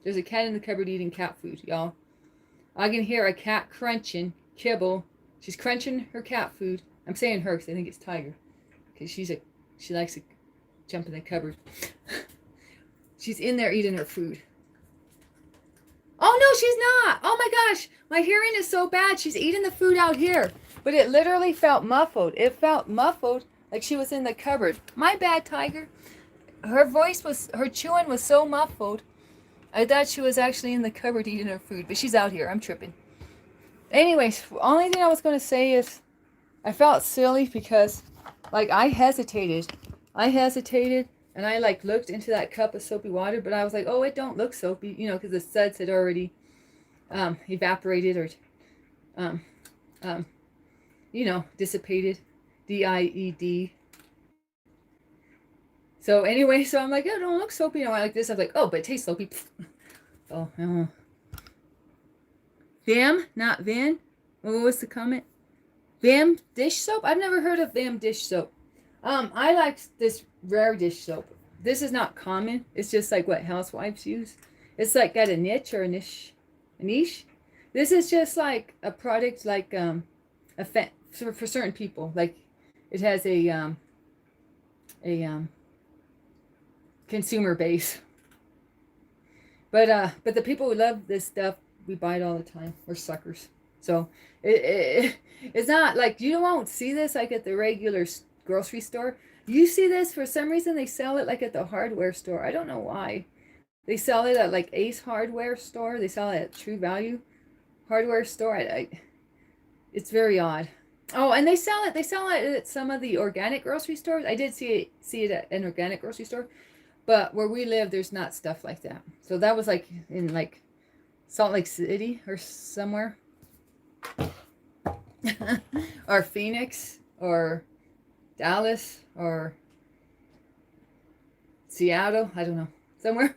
There's a cat in the cupboard eating cat food, y'all. I can hear a cat crunching kibble. She's crunching her cat food. I'm saying her because I think it's Tiger, because she likes to jump in the cupboard. She's in there eating her food. Oh no, she's not. Oh my gosh, my hearing is so bad. She's eating the food out here, but it literally felt muffled. It felt muffled like she was in the cupboard. My bad, Tiger. Her chewing was so muffled. I thought she was actually in the cupboard eating her food, but she's out here. I'm tripping. Anyways, only thing I was going to say is I felt silly because, like, I hesitated. And I, like, looked into that cup of soapy water, but I was like, oh, it don't look soapy, you know, because the suds had already evaporated or, dissipated. D-I-E-D. So anyway, so I'm like, oh, it don't look soapy. You know, I like this. I was like, oh, but it tastes soapy. Oh, no. Vam, not Van. What was the comment? Vam dish soap? I've never heard of Vam dish soap. I like this rare dish soap. This is not common. It's just like what housewives use. It's like got a niche or a niche. A niche? This is just like a product like for certain people. Like it has a consumer base. But the people who love this stuff, we buy it all the time. We're suckers. So it's not like you won't see this like at the regular grocery store. You see this for some reason they sell it like at the hardware store. I don't know why. They sell it at like Ace Hardware store. They sell it at True Value Hardware store. It's very odd. Oh, and they sell it. They sell it at some of the organic grocery stores. I did see it at an organic grocery store, but where we live, there's not stuff like that. So that was like in like Salt Lake City or somewhere, or Phoenix or Dallas or Seattle. I don't know, somewhere.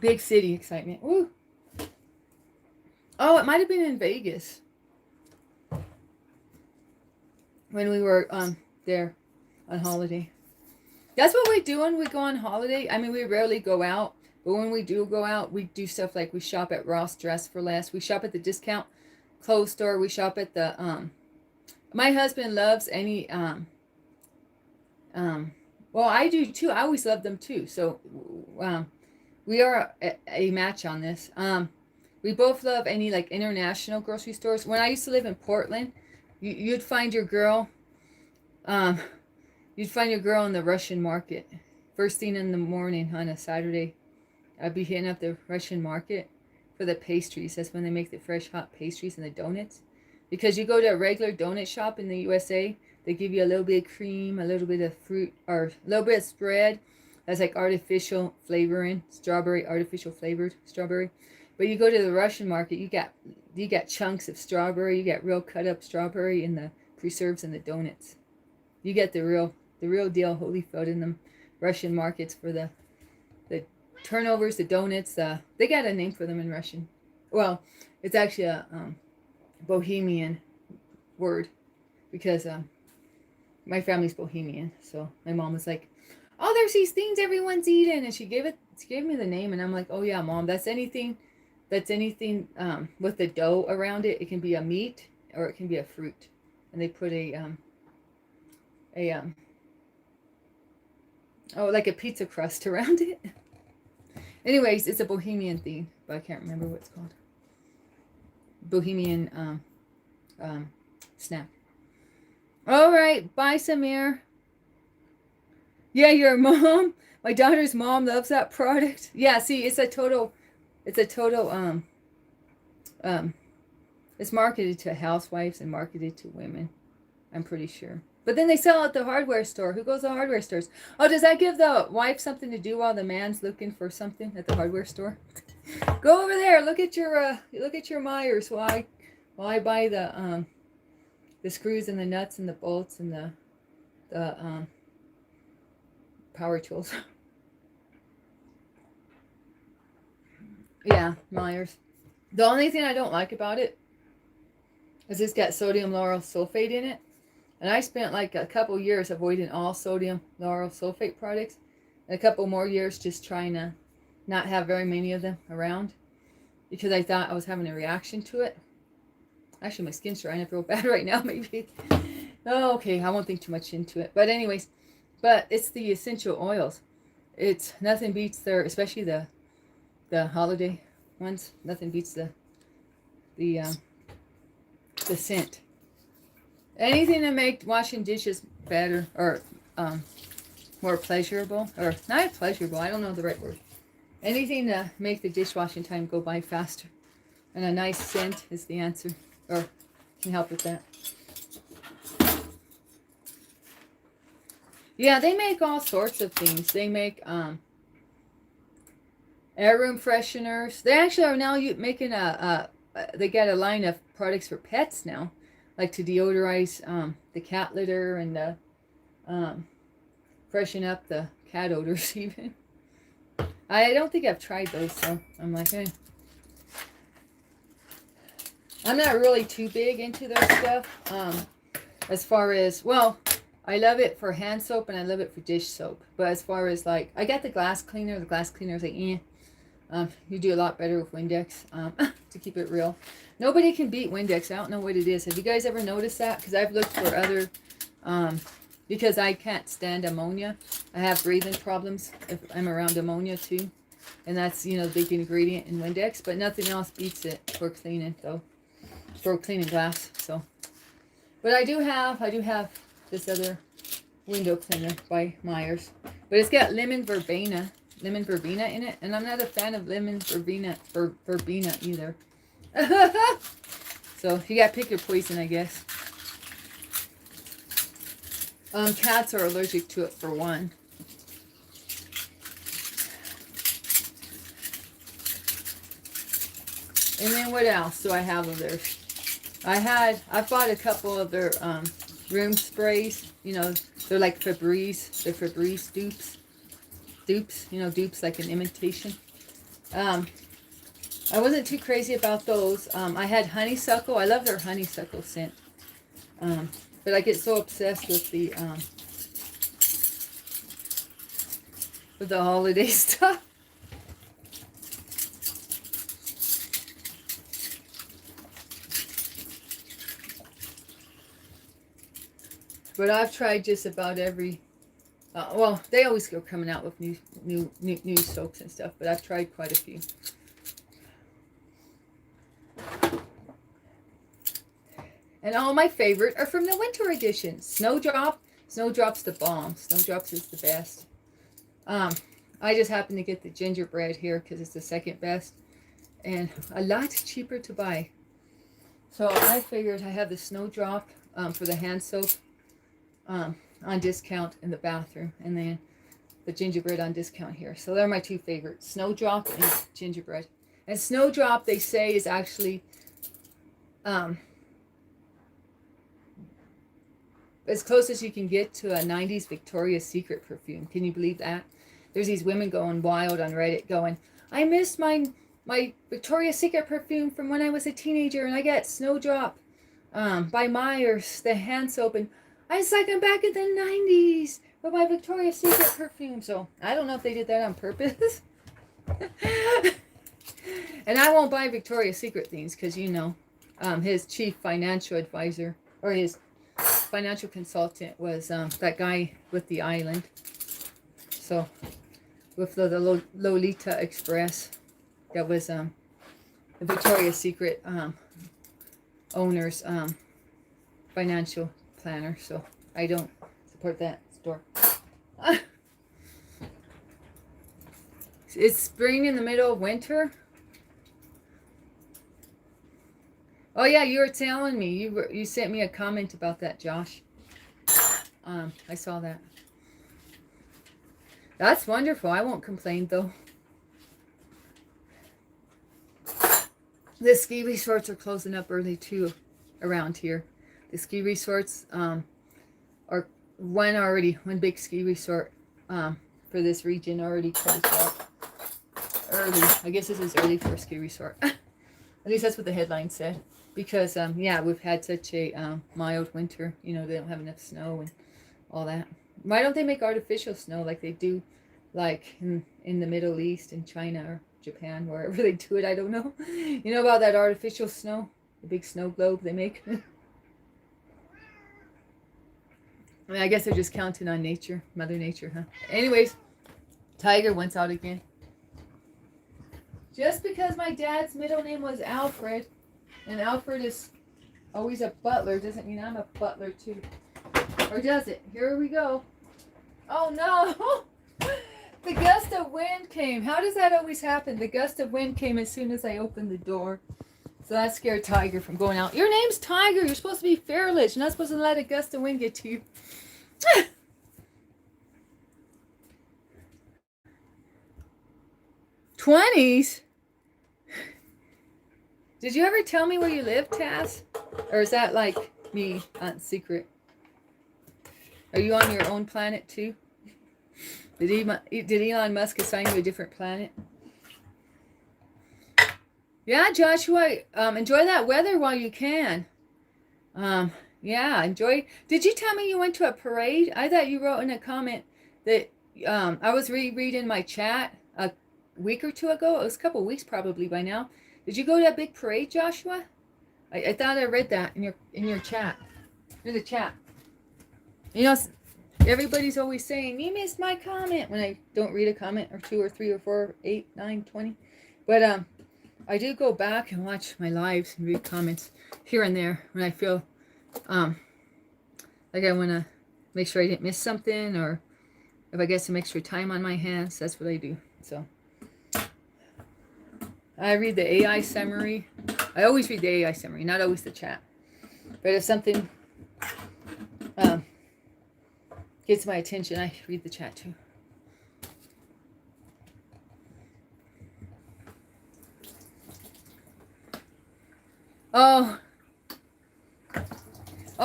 Big city excitement. Woo. Oh, it might have been in Vegas when we were there on holiday. That's what we do when we go on holiday. I mean, we rarely go out, but when we do go out, we do stuff like we shop at Ross Dress for Less. We shop at the discount clothes store. We shop at the my husband loves any well, I do too. I always love them too. So we are a match on this. We both love any like international grocery stores. When I used to live in Portland, you'd find your girl you'd find your girl in the Russian market. First thing in the morning on a Saturday, I'd be hitting up the Russian market for the pastries. That's when they make the fresh hot pastries and the donuts. Because you go to a regular donut shop in the USA, they give you a little bit of cream, a little bit of fruit, or a little bit of spread. That's like artificial flavoring, strawberry, artificial flavored strawberry. But you go to the Russian market, you got chunks of strawberry, you got real cut up strawberry in the preserves and the donuts. You get the real deal Holyfield in them Russian markets for the turnovers, the donuts. They got a name for them in Russian. Well, it's actually a Bohemian word. because my family's Bohemian. So my mom was like, "Oh, there's these things everyone's eating," and she gave me the name, and I'm like, "Oh yeah, Mom, that's anything with the dough around it. It can be a meat or it can be a fruit." And they put a oh, like a pizza crust around it. Anyways, it's a Bohemian thing, but I can't remember what it's called. Bohemian snack. All right, bye, Samir. Yeah, your mom. My daughter's mom loves that product. Yeah, see, it's a total it's marketed to housewives and marketed to women. I'm pretty sure. But then they sell at the hardware store. Who goes to hardware stores? Oh, does that give the wife something to do while the man's looking for something at the hardware store? Go over there. Look at your Myers while I buy the screws and the nuts and the bolts and the power tools. Yeah, Myers. The only thing I don't like about it is it's got sodium lauryl sulfate in it. And I spent like a couple years avoiding all sodium lauryl sulfate products. And a couple more years just trying to not have very many of them around. Because I thought I was having a reaction to it. Actually, my skin's drying up real bad right now, maybe. Oh, okay, I won't think too much into it. But anyways, it's the essential oils. It's nothing beats their, especially the holiday ones. Nothing beats the scent. Anything to make washing dishes better or more pleasurable, or not pleasurable, I don't know the right word. Anything to make the dishwashing time go by faster. And a nice scent is the answer, or can help with that. Yeah, they make all sorts of things. They make air room fresheners. They actually are now making they got a line of products for pets now, like to deodorize the cat litter and the freshen up the cat odors even. I don't think I've tried those, so I'm like, eh. I'm not really too big into their stuff. As far as, well, I love it for hand soap and I love it for dish soap. But as far as like, I got the glass cleaner. The glass cleaner is like, you do a lot better with Windex, to keep it real. Nobody can beat Windex. I don't know what it is. Have you guys ever noticed that? Because I've looked for other, because I can't stand ammonia. I have breathing problems if I'm around ammonia too. And that's, the big ingredient in Windex. But nothing else beats it for cleaning, though. For cleaning glass, so. But I do have this other window cleaner by Myers. But it's got lemon verbena in it, and I'm not a fan of lemon verbena either. So you got to pick your poison, I guess. Cats are allergic to it for one. And then what else do I have of theirs? I bought a couple of their room sprays. They're like Febreze. They're Febreze dupes. Dupes like an imitation. I wasn't too crazy about those. I had honeysuckle. I love their honeysuckle scent. But I get so obsessed with the holiday stuff. But I've tried just about every. Well, they always go coming out with new soaps and stuff, but I've tried quite a few. And all my favorite are from the winter edition. Snowdrop. Snowdrop's the bomb. Snowdrops is the best. I just happen to get the gingerbread here because it's the second best. And a lot cheaper to buy. So I figured I have the Snowdrop for the hand soap on discount in the bathroom. And then the gingerbread on discount here. So they're my two favorites. Snowdrop and gingerbread. And Snowdrop, they say, is actually as close as you can get to a 90s Victoria's Secret perfume. Can you believe that? There's these women going wild on Reddit going, I missed my Victoria's Secret perfume from when I was a teenager and I got Snowdrop. by Myers, the hand soap, and I was like, I'm back in the 90s with my Victoria's Secret perfume. So I don't know if they did that on purpose. And I won't buy Victoria's Secret things because, you know, his chief financial advisor or his financial consultant was that guy with the island. So with the Lolita Express, that was the Victoria's Secret owner's financial planner. So I don't support that store. It's spring in the middle of winter. Oh yeah, you were telling me. You sent me a comment about that, Josh. I saw that. That's wonderful. I won't complain though. The ski resorts are closing up early too around here. The ski resorts are one big ski resort for this region already closed up early. I guess this is early for a ski resort. At least that's what the headline said. Because yeah, we've had such a mild winter. You know, they don't have enough snow and all that. Why don't they make artificial snow like they do, like in the Middle East, in China or Japan, wherever they do it? I don't know. You know about that artificial snow, the big snow globe they make. I mean, I guess they're just counting on nature, Mother Nature, huh? Anyways, Tiger wants out again. Just because my dad's middle name was Alfred, and Alfred is always a butler, doesn't mean I'm a butler too. Or does it? Here we go. Oh no! The gust of wind came. How does that always happen? The gust of wind came as soon as I opened the door. So that scared Tiger from going out. Your name's Tiger. You're supposed to be fearless. You're not supposed to let a gust of wind get to you. 20s? Did you ever tell me where you live, Taz? Or is that like me on secret? Are you on your own planet too? Did Elon Musk assign you a different planet? Yeah, Joshua, enjoy that weather while you can. Yeah, enjoy. Did you tell me you went to a parade? I thought you wrote in a comment that I was rereading my chat a week or two ago. It was a couple weeks probably by now. Did you go to a big parade, Joshua? I thought I read that in your chat. In the chat. You know, everybody's always saying, you missed my comment when I don't read a comment or 2 or 3 or 4, 8, 9, 20. But I do go back and watch my lives and read comments here and there when I feel like I want to make sure I didn't miss something, or if I get some extra time on my hands, that's what I do. So I read the AI summary. I always read the AI summary, not always the chat. But if something gets my attention, I read the chat too. Oh,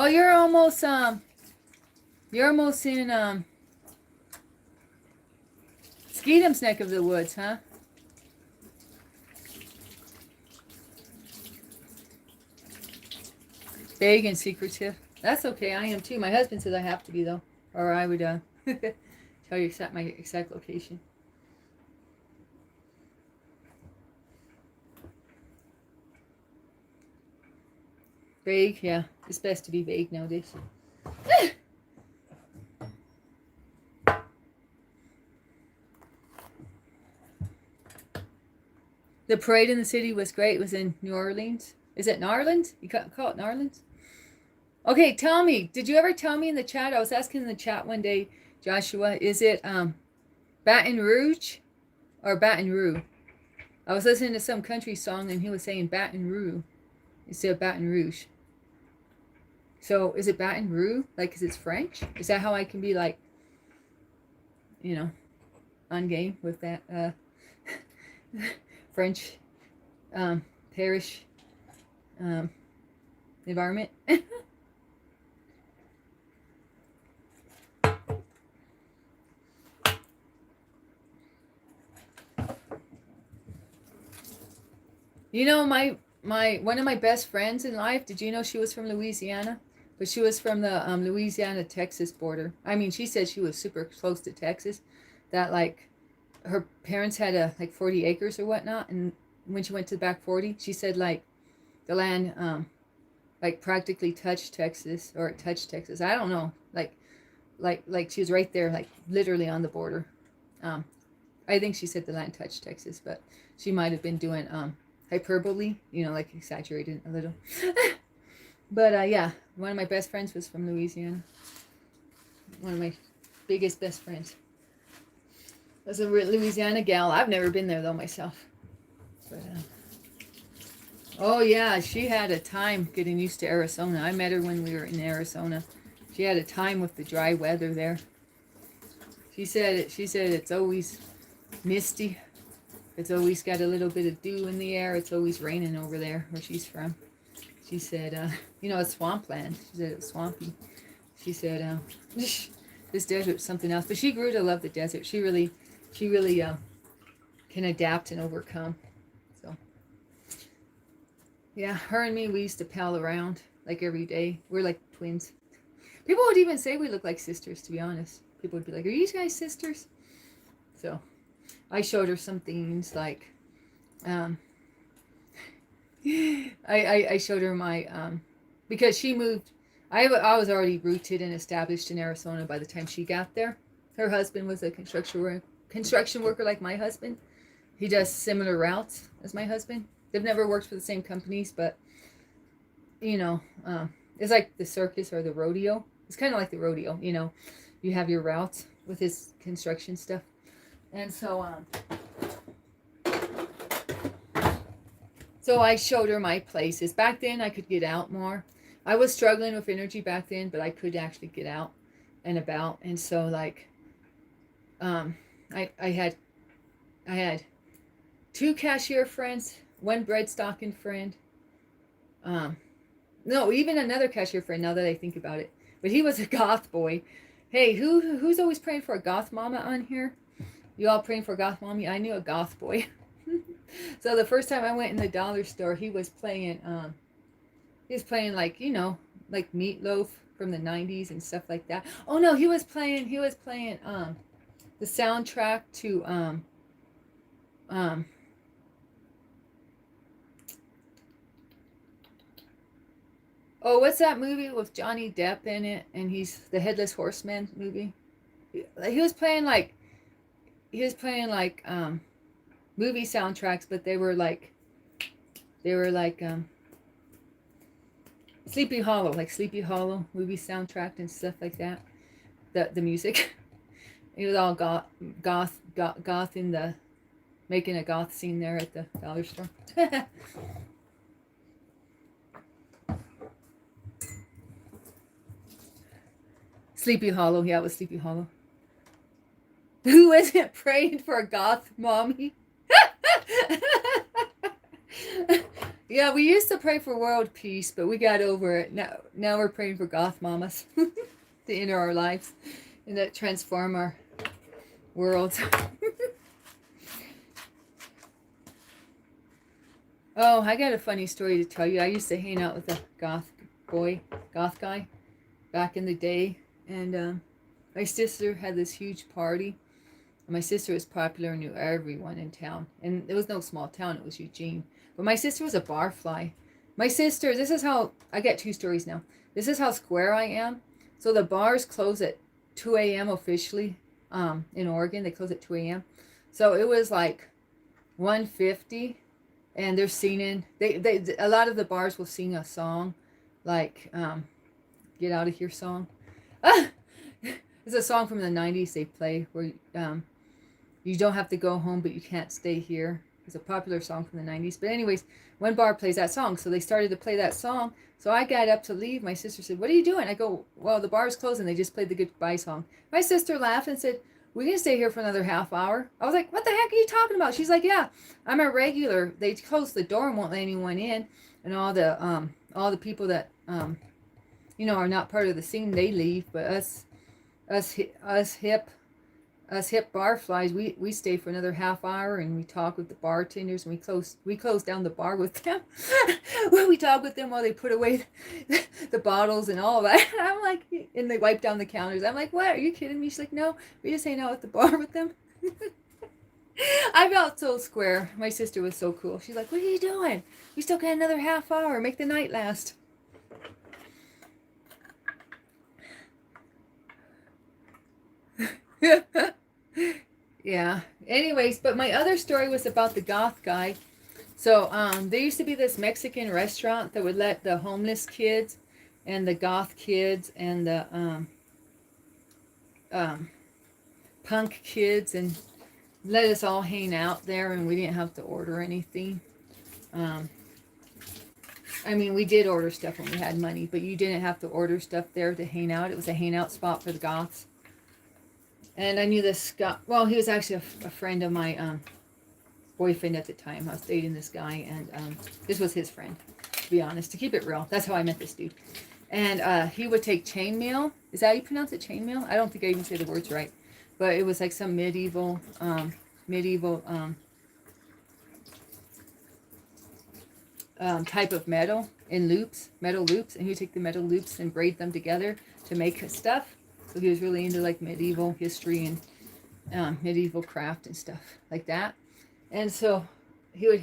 you're almost in Skeetum's neck of the woods, huh? Vague and secretive. That's okay. I am too. My husband says I have to be though, or I would tell you my exact location. Vague, yeah. It's best to be vague nowadays. The parade in the city was great. It was in New Orleans. Is it Narlands? You call it Narlands? Okay, tell me. Did you ever tell me in the chat? I was asking in the chat one day, Joshua, is it Baton Rouge or Baton Rouge? I was listening to some country song and he was saying Baton Rouge instead of Baton Rouge. So is it Baton Rouge? Like, because it's French? Is that how I can be like, you know, on game with that French parish environment? You know, my my one of my best friends in life, did you know she was from Louisiana? But she was from the Louisiana Texas border. I mean, she said she was super close to Texas, that like her parents had like 40 acres or whatnot, and when she went to the back 40, she said like the land like practically touched Texas, or it touched Texas. I don't know, like she was right there, like literally on the border. Um, I think she said the land touched Texas, but she might have been doing hyperbole, like exaggerated a little. But yeah, one of my best friends was from Louisiana. One of my biggest best friends was a Louisiana gal. I've never been there though myself. But oh yeah, she had a time getting used to Arizona. I met her when we were in Arizona. She had a time with the dry weather there. She said it's always misty. It's always got a little bit of dew in the air. It's always raining over there where she's from. She said, it's swampland. She said it was swampy. She said, this desert's something else. But she grew to love the desert. She really can adapt and overcome. So, yeah, her and me, we used to pal around like every day. We're like twins. People would even say we look like sisters, to be honest. People would be like, are you guys sisters? So, I showed her some things like, I showed her my, because she moved, I was already rooted and established in Arizona by the time she got there. Her husband was a construction worker like my husband. He does similar routes as my husband. They've never worked for the same companies, but, it's like the circus or the rodeo. It's kind of like the rodeo, You have your routes with his construction stuff. And so, so I showed her my places. Back then, I could get out more. I was struggling with energy back then, but I could actually get out and about. And so, like, I had 2 cashier friends, 1 bread stocking friend. No, even another cashier friend. Now that I think about it, but he was a goth boy. Hey, who's always praying for a goth mama on here? You all praying for goth mommy? I knew a goth boy. So the first time I went in the dollar store, he was playing like, like Meatloaf from the 90s and stuff like that. Oh no, he was playing the soundtrack to oh, what's that movie with Johnny Depp in it, and he's the Headless Horseman movie? He was playing like movie soundtracks, but they were like Sleepy Hollow, like Sleepy Hollow movie soundtrack and stuff like that. The music, it was all goth in the making a goth scene there at the dollar store. Sleepy Hollow, yeah, it was Sleepy Hollow. Who isn't praying for a goth mommy? Yeah, we used to pray for world peace, but we got over it. Now we're praying for goth mamas to enter our lives and that transform our world. Oh, I got a funny story to tell you. I used to hang out with a goth guy, back in the day, and my sister had this huge party. My sister was popular and knew everyone in town. And it was no small town, it was Eugene. But my sister was a barfly. My sister, this is how, I get 2 stories now. This is how square I am. So the bars close at 2 a.m. officially in Oregon. They close at 2 a.m. So it was like 1:50 and they're singing. They a lot of the bars will sing a song like Get Out of Here song. It's a song from the 90s they play where you don't have to go home, but you can't stay here. It's a popular song from the 90s. But anyways, one bar plays that song. So they started to play that song. So I got up to leave. My sister said, what are you doing? I go, well, the bar's closing. They just played the goodbye song. My sister laughed and said, we can stay here for another half hour. I was like, what the heck are you talking about? She's like, yeah, I'm a regular. They close the door and won't let anyone in. And all the people that, are not part of the scene, they leave. But us hip us hip bar flies, we stay for another half hour and we talk with the bartenders and we close down the bar with them. We talk with them while they put away the bottles and all that. I'm like, and they wipe down the counters. I'm like, what? Are you kidding me? She's like, no, we just hang out at the bar with them. I felt so square. My sister was so cool. She's like, what are you doing? We still got another half hour. Make the night last. Yeah. Anyways, but my other story was about the goth guy. So there used to be this Mexican restaurant that would let the homeless kids and the goth kids and the punk kids and let us all hang out there, and we didn't have to order anything. I mean, we did order stuff when we had money, but you didn't have to order stuff there to hang out. It was a hangout spot for the goths. And I knew this guy. Well, he was actually a friend of my boyfriend at the time. I was dating this guy, and this was his friend, to be honest. To keep it real, that's how I met this dude. And he would take chainmail. Is that how you pronounce it, chainmail? I don't think I even say the words right. But it was like some medieval type of metal in metal loops. And he would take the metal loops and braid them together to make stuff. So he was really into like medieval history and medieval craft and stuff like that. And so I would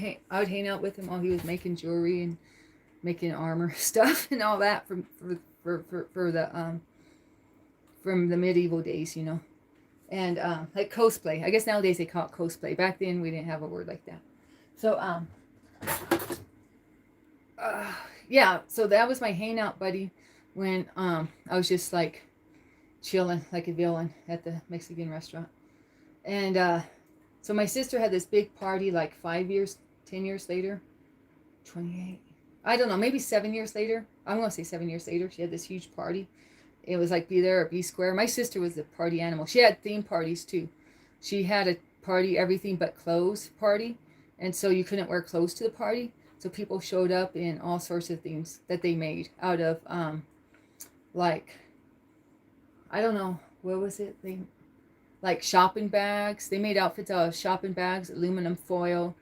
hang out with him while he was making jewelry and making armor stuff and all that for the from the medieval days, you know. And like cosplay. I guess nowadays they call it cosplay. Back then we didn't have a word like that. So yeah, so that was my hangout buddy when I was just like chilling like a villain at the Mexican restaurant. And so my sister had this big party like 5 years, 10 years later, 28. I don't know, maybe 7 years later. I'm going to say 7 years later. She had this huge party. It was like Be There or Be Square. My sister was the party animal. She had theme parties too. She had a party, everything but clothes party. And so you couldn't wear clothes to the party. So people showed up in all sorts of things that they made out of, like, I don't know, what was it? Like shopping bags. They made outfits out of shopping bags, aluminum foil,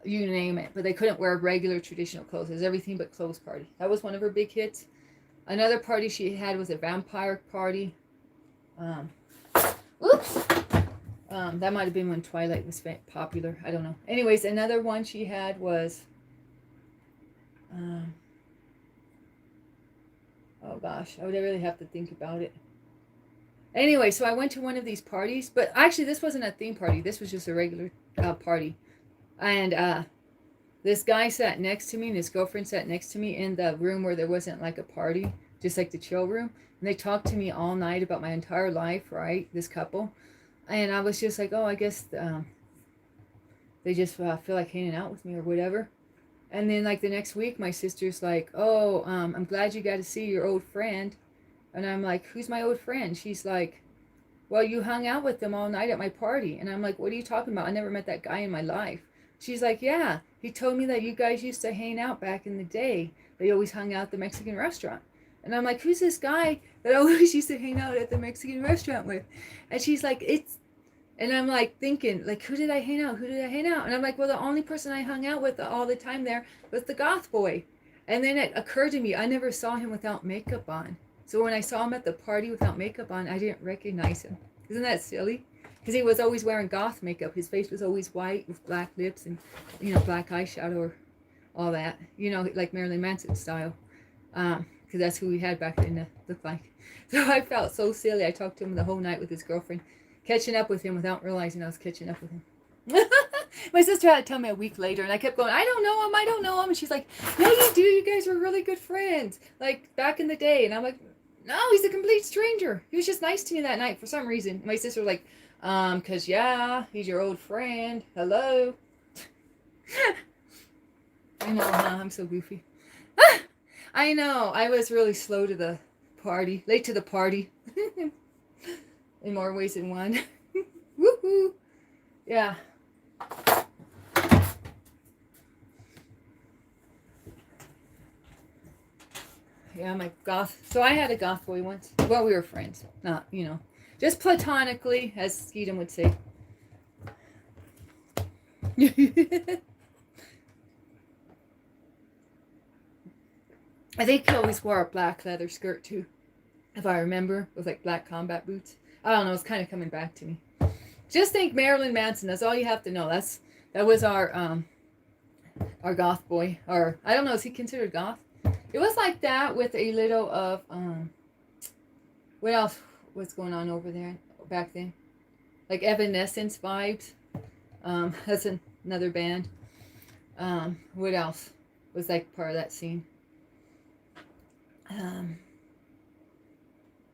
you name it. But they couldn't wear regular traditional clothes. It was everything but clothes party. That was one of her big hits. Another party she had was a vampire party. Oops. That might have been when Twilight was popular. I don't know. Anyways, another one she had was... oh gosh, I would really have to think about it. Anyway, so I went to one of these parties, but actually this wasn't a theme party. This was just a regular party. And this guy sat next to me and his girlfriend sat next to me in the room where there wasn't like a party, just like the chill room. And they talked to me all night about my entire life, right? This couple. And I was just like, oh, I guess they just feel like hanging out with me or whatever. And then like the next week, my sister's like, oh, I'm glad you got to see your old friend. And I'm like, who's my old friend? She's like, well, you hung out with them all night at my party. And I'm like, what are you talking about? I never met that guy in my life. She's like, yeah, he told me that you guys used to hang out back in the day. They always hung out at the Mexican restaurant. And I'm like, who's this guy that I always used to hang out at the Mexican restaurant with? And she's like, and I'm like thinking, like, who did I hang out? Who did I hang out? And I'm like, well, the only person I hung out with all the time there was the goth boy. And then it occurred to me, I never saw him without makeup on. So when I saw him at the party without makeup on, I didn't recognize him. Isn't that silly? Because he was always wearing goth makeup. His face was always white with black lips and, you know, black eyeshadow or all that. You know, like Marilyn Manson style. Because that's who we had back then, looked like. So I felt so silly. I talked to him the whole night with his girlfriend, catching up with him without realizing I was catching up with him. My sister had to tell me a week later, and I kept going, I don't know him. And she's like, no, you do. You guys were really good friends, like back in the day. And I'm like, no, he's a complete stranger. He was just nice to me that night for some reason. My sister was like, because, yeah, he's your old friend. Hello. I know, huh? I'm so goofy. I know. I was really slow to the party. Late to the party. In more ways than one. Woohoo. Yeah. Yeah, my goth. So I had a goth boy once. Well, we were friends. Not, you know. Just platonically, as Skeetum would say. I think he always wore a black leather skirt too, if I remember, with like black combat boots. I don't know, it's kind of coming back to me. Just think Marilyn Manson, that's all you have to know. That was our goth boy. Or I don't know, is he considered goth? It was like that with a little of what else was going on over there back then? Like Evanescence vibes. That's another band. What else was like part of that scene?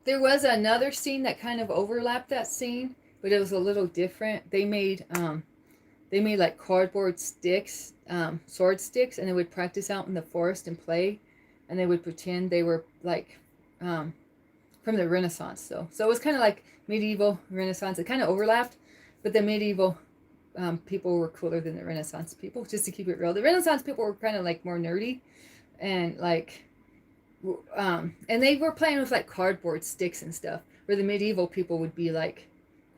There was another scene that kind of overlapped that scene, but it was a little different. They made like cardboard sticks, sword sticks, and they would practice out in the forest and play, and they would pretend they were like from the Renaissance. So it was kind of like medieval Renaissance. It kind of overlapped, but the medieval people were cooler than the Renaissance people, just to keep it real. The Renaissance people were kind of like more nerdy, and like and they were playing with like cardboard sticks and stuff, where the medieval people would be like,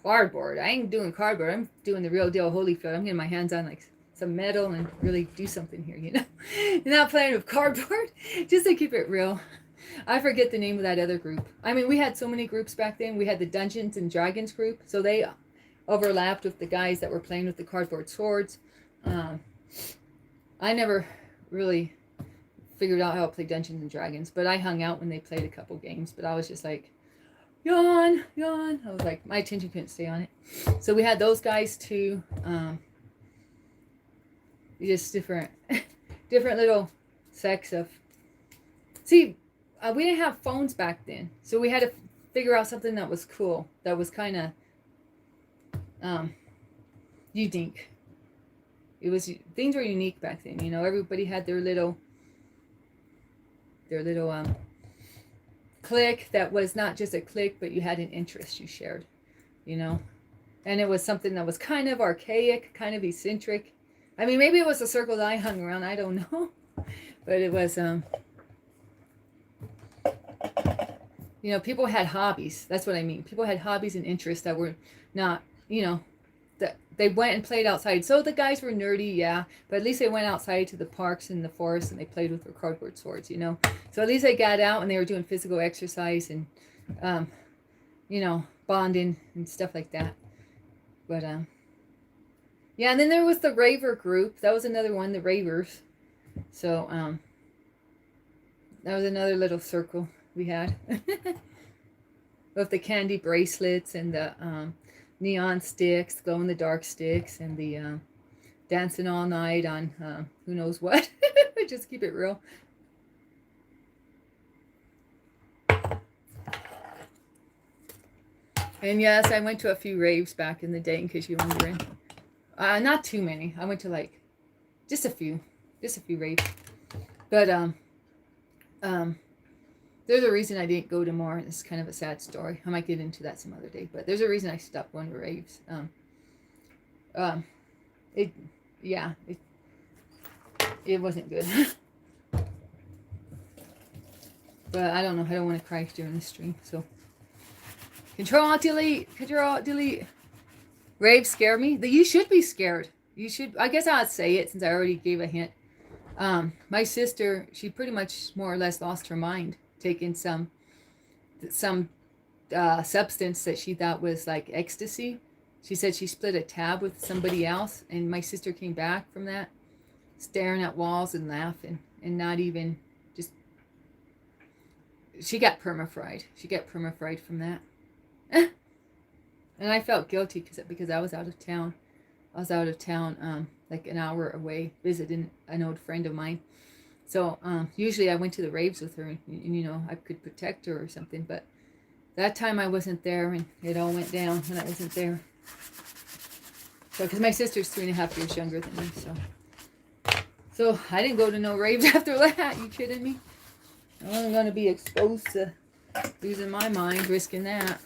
cardboard, I ain't doing cardboard, I'm doing the real deal Holyfield, I'm getting my hands on like some metal and really do something here, you know. You're not playing with cardboard. Just to keep it real. I forget the name of that other group. I mean, we had so many groups back then. We had the Dungeons and Dragons group, so they overlapped with the guys that were playing with the cardboard swords. I never really figured out how to play Dungeons and Dragons, but I hung out when they played a couple games, but I was just like, yawn. I was like, my attention couldn't stay on it. So we had those guys too. Just different little sects of. See, we didn't have phones back then, so we had to figure out something that was cool, that was kind of unique. Things were unique back then, you know. Everybody had their little clique that was not just a clique, but you had an interest you shared, you know. And it was something that was kind of archaic, kind of eccentric. I mean, maybe it was a circle that I hung around, I don't know. But it was you know, people had hobbies. That's what I mean. People had hobbies and interests that were not, you know, that they went and played outside. So the guys were nerdy, yeah, but at least they went outside to the parks and the forest and they played with their cardboard swords, you know. So at least they got out and they were doing physical exercise and, you know, bonding and stuff like that. But yeah, and then there was the raver group. That was another one, the ravers. So that was another little circle we had. With the candy bracelets and the neon sticks, glow in the dark sticks, and the dancing all night on who knows what. Just keep it real. And yes, I went to a few raves back in the day, in case you're wondering. Not too many. I went to like just a few raves. But there's a reason I didn't go to more. It's kind of a sad story. I might get into that some other day. But there's a reason I stopped going to raves. It wasn't good. But I don't know. I don't want to cry during the stream. So Control-Alt-Delete. Control-Alt-Delete. Raves scare me. You should be scared. You should. I guess I'll say it since I already gave a hint. My sister, she pretty much more or less lost her mind, taking some substance that she thought was like ecstasy. She said she split a tab with somebody else, and my sister came back from that, staring at walls and laughing, and not even just. She got perma-fried. She got perma-fried from that. And I felt guilty because I was out of town. Like an hour away, visiting an old friend of mine. So usually I went to the raves with her, and you know, I could protect her or something. But that time I wasn't there, and it all went down when I wasn't there. So because my sister's 3.5 years younger than me, so I didn't go to no raves after that. You kidding me? I wasn't going to be exposed to losing my mind, risking that.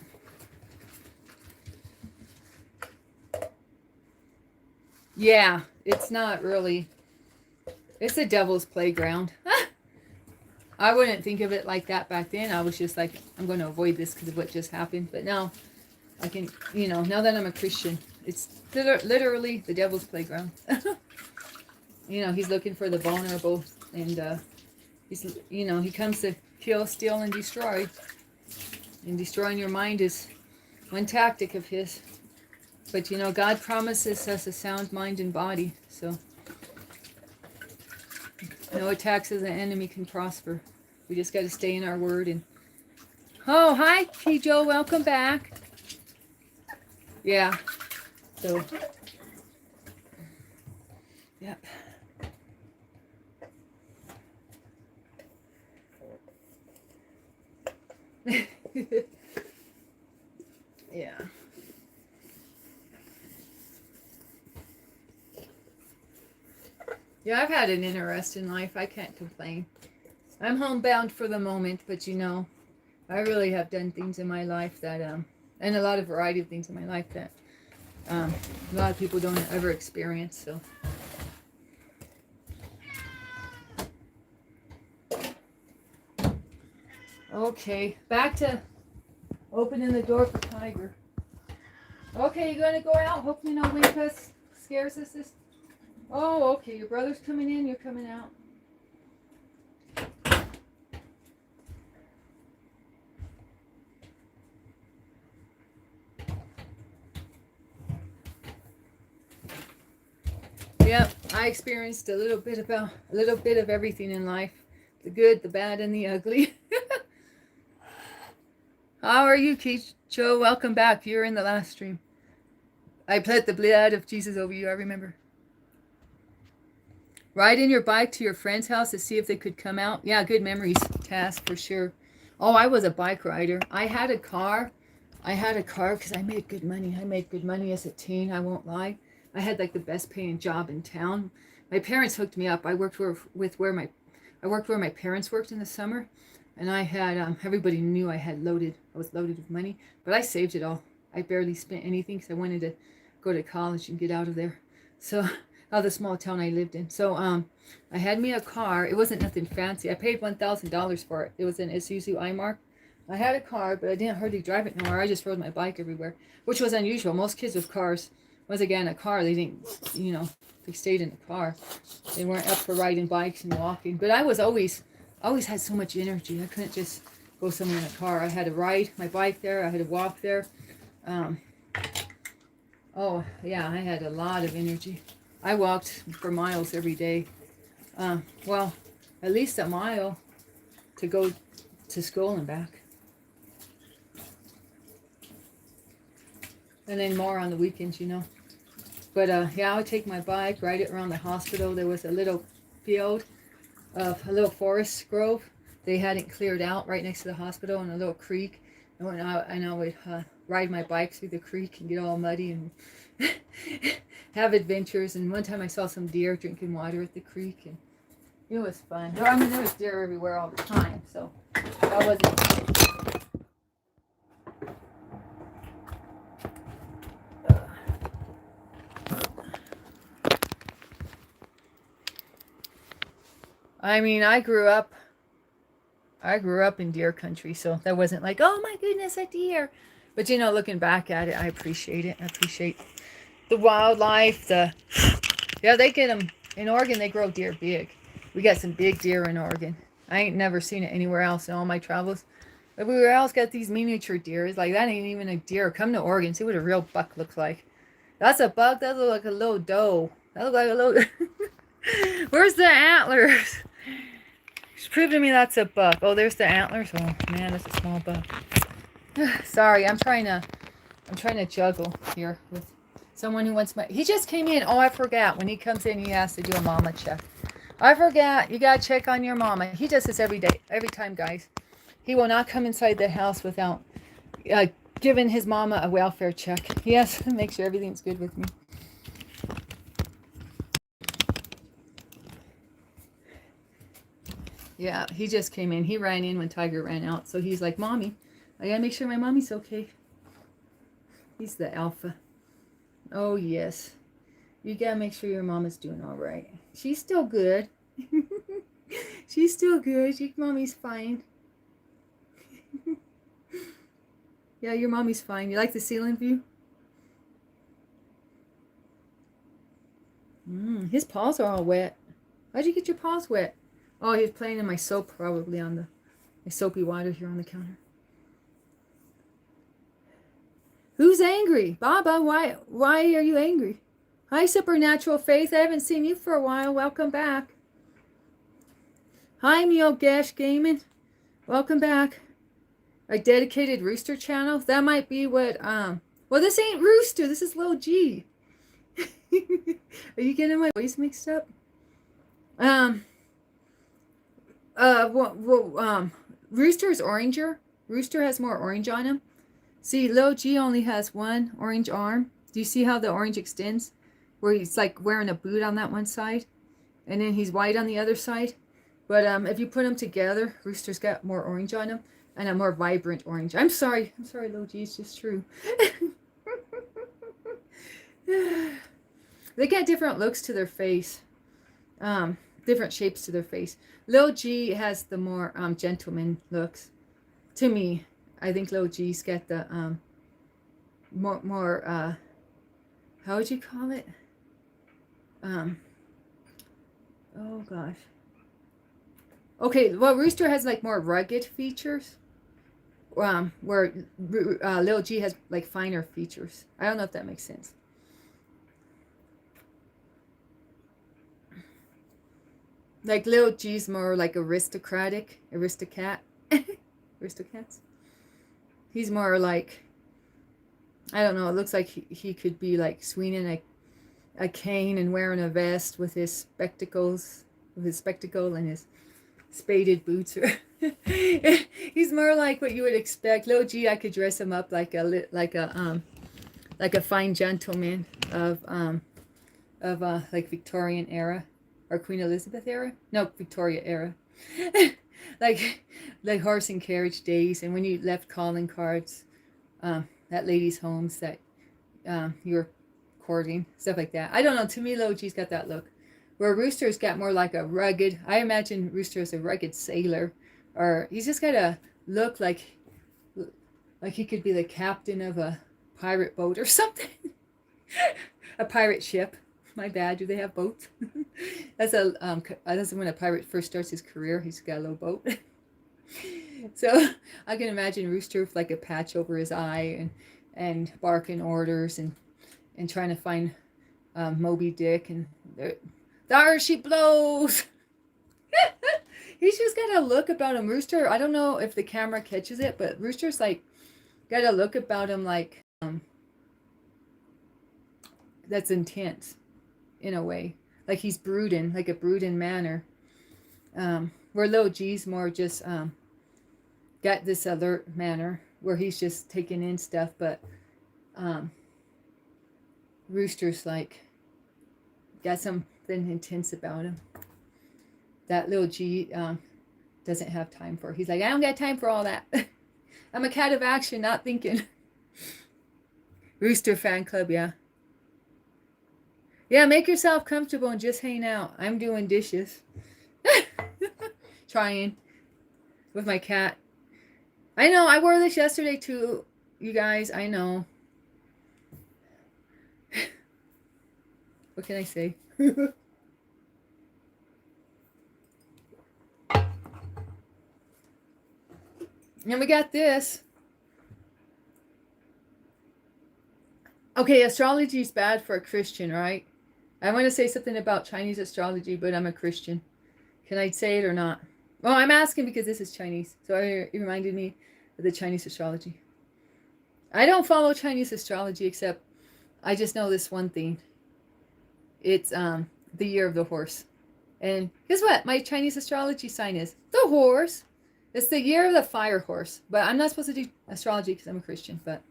Yeah, it's not really. It's a devil's playground. I wouldn't think of it like that back then. I was just like, I'm going to avoid this because of what just happened. But now, I can, now that I'm a Christian, it's literally the devil's playground. He's looking for the vulnerable, and he comes to kill, steal, and destroy. And destroying your mind is one tactic of his. But God promises us a sound mind and body, so no attacks of the enemy can prosper. We just got to stay in our word. And oh, hi, Kijo, welcome back. Yeah. So, yeah. Yeah. Yeah, I've had an interesting life. I can't complain. I'm homebound for the moment, but I really have done things in my life that, and a lot of variety of things in my life that a lot of people don't ever experience, so. Okay, back to opening the door for Tiger. Okay, you gonna go out? Hopefully no wind scares us this. Oh, okay, your brother's coming in, you're coming out. Yep, I experienced a little bit of everything in life. The good, the bad, and the ugly. How are you, Kicho? Welcome back. You're in the last stream. I pled the blood of Jesus over you, I remember. Riding your bike to your friend's house to see if they could come out. Yeah, good memories, Task, for sure. Oh, I was a bike rider. I had a car because I made good money. I made good money as a teen, I won't lie. I had like the best paying job in town. My parents hooked me up. I worked where my parents worked in the summer, and I had everybody knew I was loaded with money, but I saved it all. I barely spent anything because I wanted to go to college and get out of there. So out of the small town I lived in. So I had me a car. It wasn't nothing fancy. I paid $1,000 for it. It was an Isuzu iMark. I had a car, but I didn't hardly drive it nowhere. I just rode my bike everywhere, which was unusual. Most kids with cars, once again, a car, they didn't, they stayed in the car. They weren't up for riding bikes and walking. But I always had so much energy. I couldn't just go somewhere in a car. I had to ride my bike there. I had to walk there. Oh, yeah, I had a lot of energy. I walked for miles every day. Well, at least a mile to go to school and back. And then more on the weekends, But yeah, I would take my bike, ride it around the hospital. There was a little field of a little forest grove. They hadn't cleared out right next to the hospital, and a little creek. And I would ride my bike through the creek and get all muddy and have adventures. And one time I saw some deer drinking water at the creek, and it was fun. I mean, there was deer everywhere all the time, so that wasn't. I mean, I grew up in deer country, so that wasn't like, oh my goodness, a deer. But looking back at it, I appreciate it. I appreciate the wildlife. Yeah, they get them in Oregon. They grow deer big. We got some big deer in Oregon. I ain't never seen it anywhere else in all my travels. Everywhere else got these miniature deer. It's like, that ain't even a deer. Come to Oregon, see what a real buck looks like. That's a buck. That looks like a little doe. That looks like a little. Where's the antlers? Prove to me that's a buck. Oh, there's the antlers. Oh man, that's a small buck. Sorry, I'm trying to juggle here with someone who wants he just came in. Oh, I forgot. When he comes in, he has to do a mama check. I forgot. You gotta check on your mama. He does this every day, every time, guys. He will not come inside the house without giving his mama a welfare check. He has to make sure everything's good with me. Yeah, he just came in. He ran in when Tiger ran out. So he's like, Mommy, I gotta make sure my mommy's okay. He's the alpha. Oh, yes. You gotta make sure your mama's doing all right. She's still good. She's still good. Your mommy's fine. Yeah, your mommy's fine. You like the ceiling view? His paws are all wet. How'd you get your paws wet? Oh, he's playing in my soap, probably on my soapy water here on the counter. Who's angry? Baba, why are you angry? Hi, Supernatural Faith. I haven't seen you for a while. Welcome back. Hi, Miogesh Gaming. Welcome back. A dedicated Rooster channel? That might be what, well, this ain't Rooster. This is Lil G. Are you getting my voice mixed up? Rooster is oranger. Rooster has more orange on him. See, Lil G only has one orange arm. Do you see how the orange extends? Where he's like wearing a boot on that one side. And then he's white on the other side. But if you put them together, Rooster's got more orange on him. And a more vibrant orange. I'm sorry, Lil G. It's just true. They got different looks to their face. Different shapes to their face. Lil G has the more gentleman looks. To me, I think Lil G's got the more how would you call it? Oh gosh. Okay, well, Rooster has like more rugged features. Where Lil G has like finer features. I don't know if that makes sense. Like Lil G's more like aristocats. Aristocats. He's more like, I don't know, it looks like he could be like swinging a cane and wearing a vest with his spectacles, with his spectacle and his spaded boots. He's more like what you would expect. Lil G, I could dress him up like a fine gentleman of like Victorian era or Queen Elizabeth era. No, Victoria era. like horse and carriage days, and when you left calling cards at ladies' homes that you're courting, stuff like that. I don't know. To me, Lil G's got that look. Where Rooster's got more like a rugged, I imagine Rooster is a rugged sailor, or he's just got a look like he could be the captain of a pirate boat or something. A pirate ship. My bad. Do they have boats? That's when a pirate first starts his career. He's got a little boat. So I can imagine Rooster with like a patch over his eye and barking orders and trying to find Moby Dick and. There she blows. He's just got a look about him. Rooster, I don't know if the camera catches it, but Rooster's like got a look about him like that's intense in a way. Like he's brooding, like a brooding manner. Where Lil G's more just got this alert manner where he's just taking in stuff, but Rooster's like got something intense about him that Lil G doesn't have time for. He's like, I don't got time for all that. I'm a cat of action, not thinking. Rooster fan club, yeah. Yeah, make yourself comfortable and just hang out. I'm doing dishes. Trying with my cat. I know, I wore this yesterday too, you guys. I know. What can I say? And we got this. Okay, astrology is bad for a Christian, right? I want to say something about Chinese astrology, but I'm a Christian. Can I say it or not? Well, I'm asking because this is Chinese. So it reminded me of the Chinese astrology. I don't follow Chinese astrology, except I just know this one thing. It's the year of the horse. And guess what? My Chinese astrology sign is the horse. It's the year of the fire horse. But I'm not supposed to do astrology because I'm a Christian. But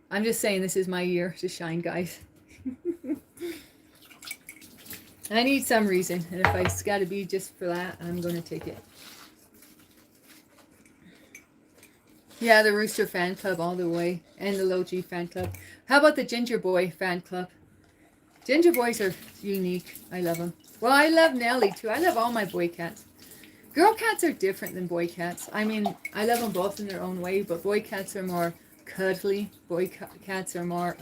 I'm just saying this is my year to shine, guys. I need some reason. And if it's got to be just for that, I'm going to take it. Yeah, the Rooster fan club all the way. And the Lil G fan club. How about the Ginger Boy fan club? Ginger boys are unique. I love them. Well, I love Nelly too. I love all my boy cats. Girl cats are different than boy cats. I mean, I love them both in their own way, but boy cats are more cuddly. Boy cats are more,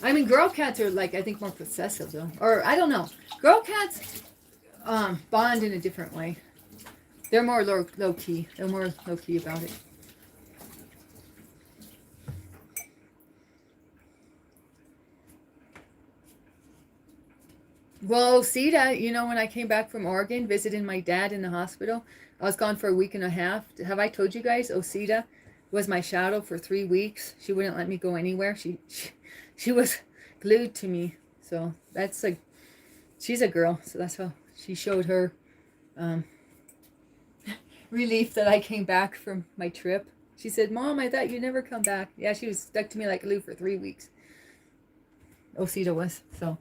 I mean, girl cats are like, I think more possessive though. Or, I don't know. Girl cats bond in a different way. They're more low key. They're more low key about it. Well, Sita, you know, when I came back from Oregon, visiting my dad in the hospital, I was gone for a week and a half. Have I told you guys? Osita was my shadow for 3 weeks. She wouldn't let me go anywhere. She was glued to me. So that's like, she's a girl. So that's how she showed her relief that I came back from my trip. She said, Mom, I thought you'd never come back. Yeah, she was stuck to me like glue for 3 weeks. Osita was, so.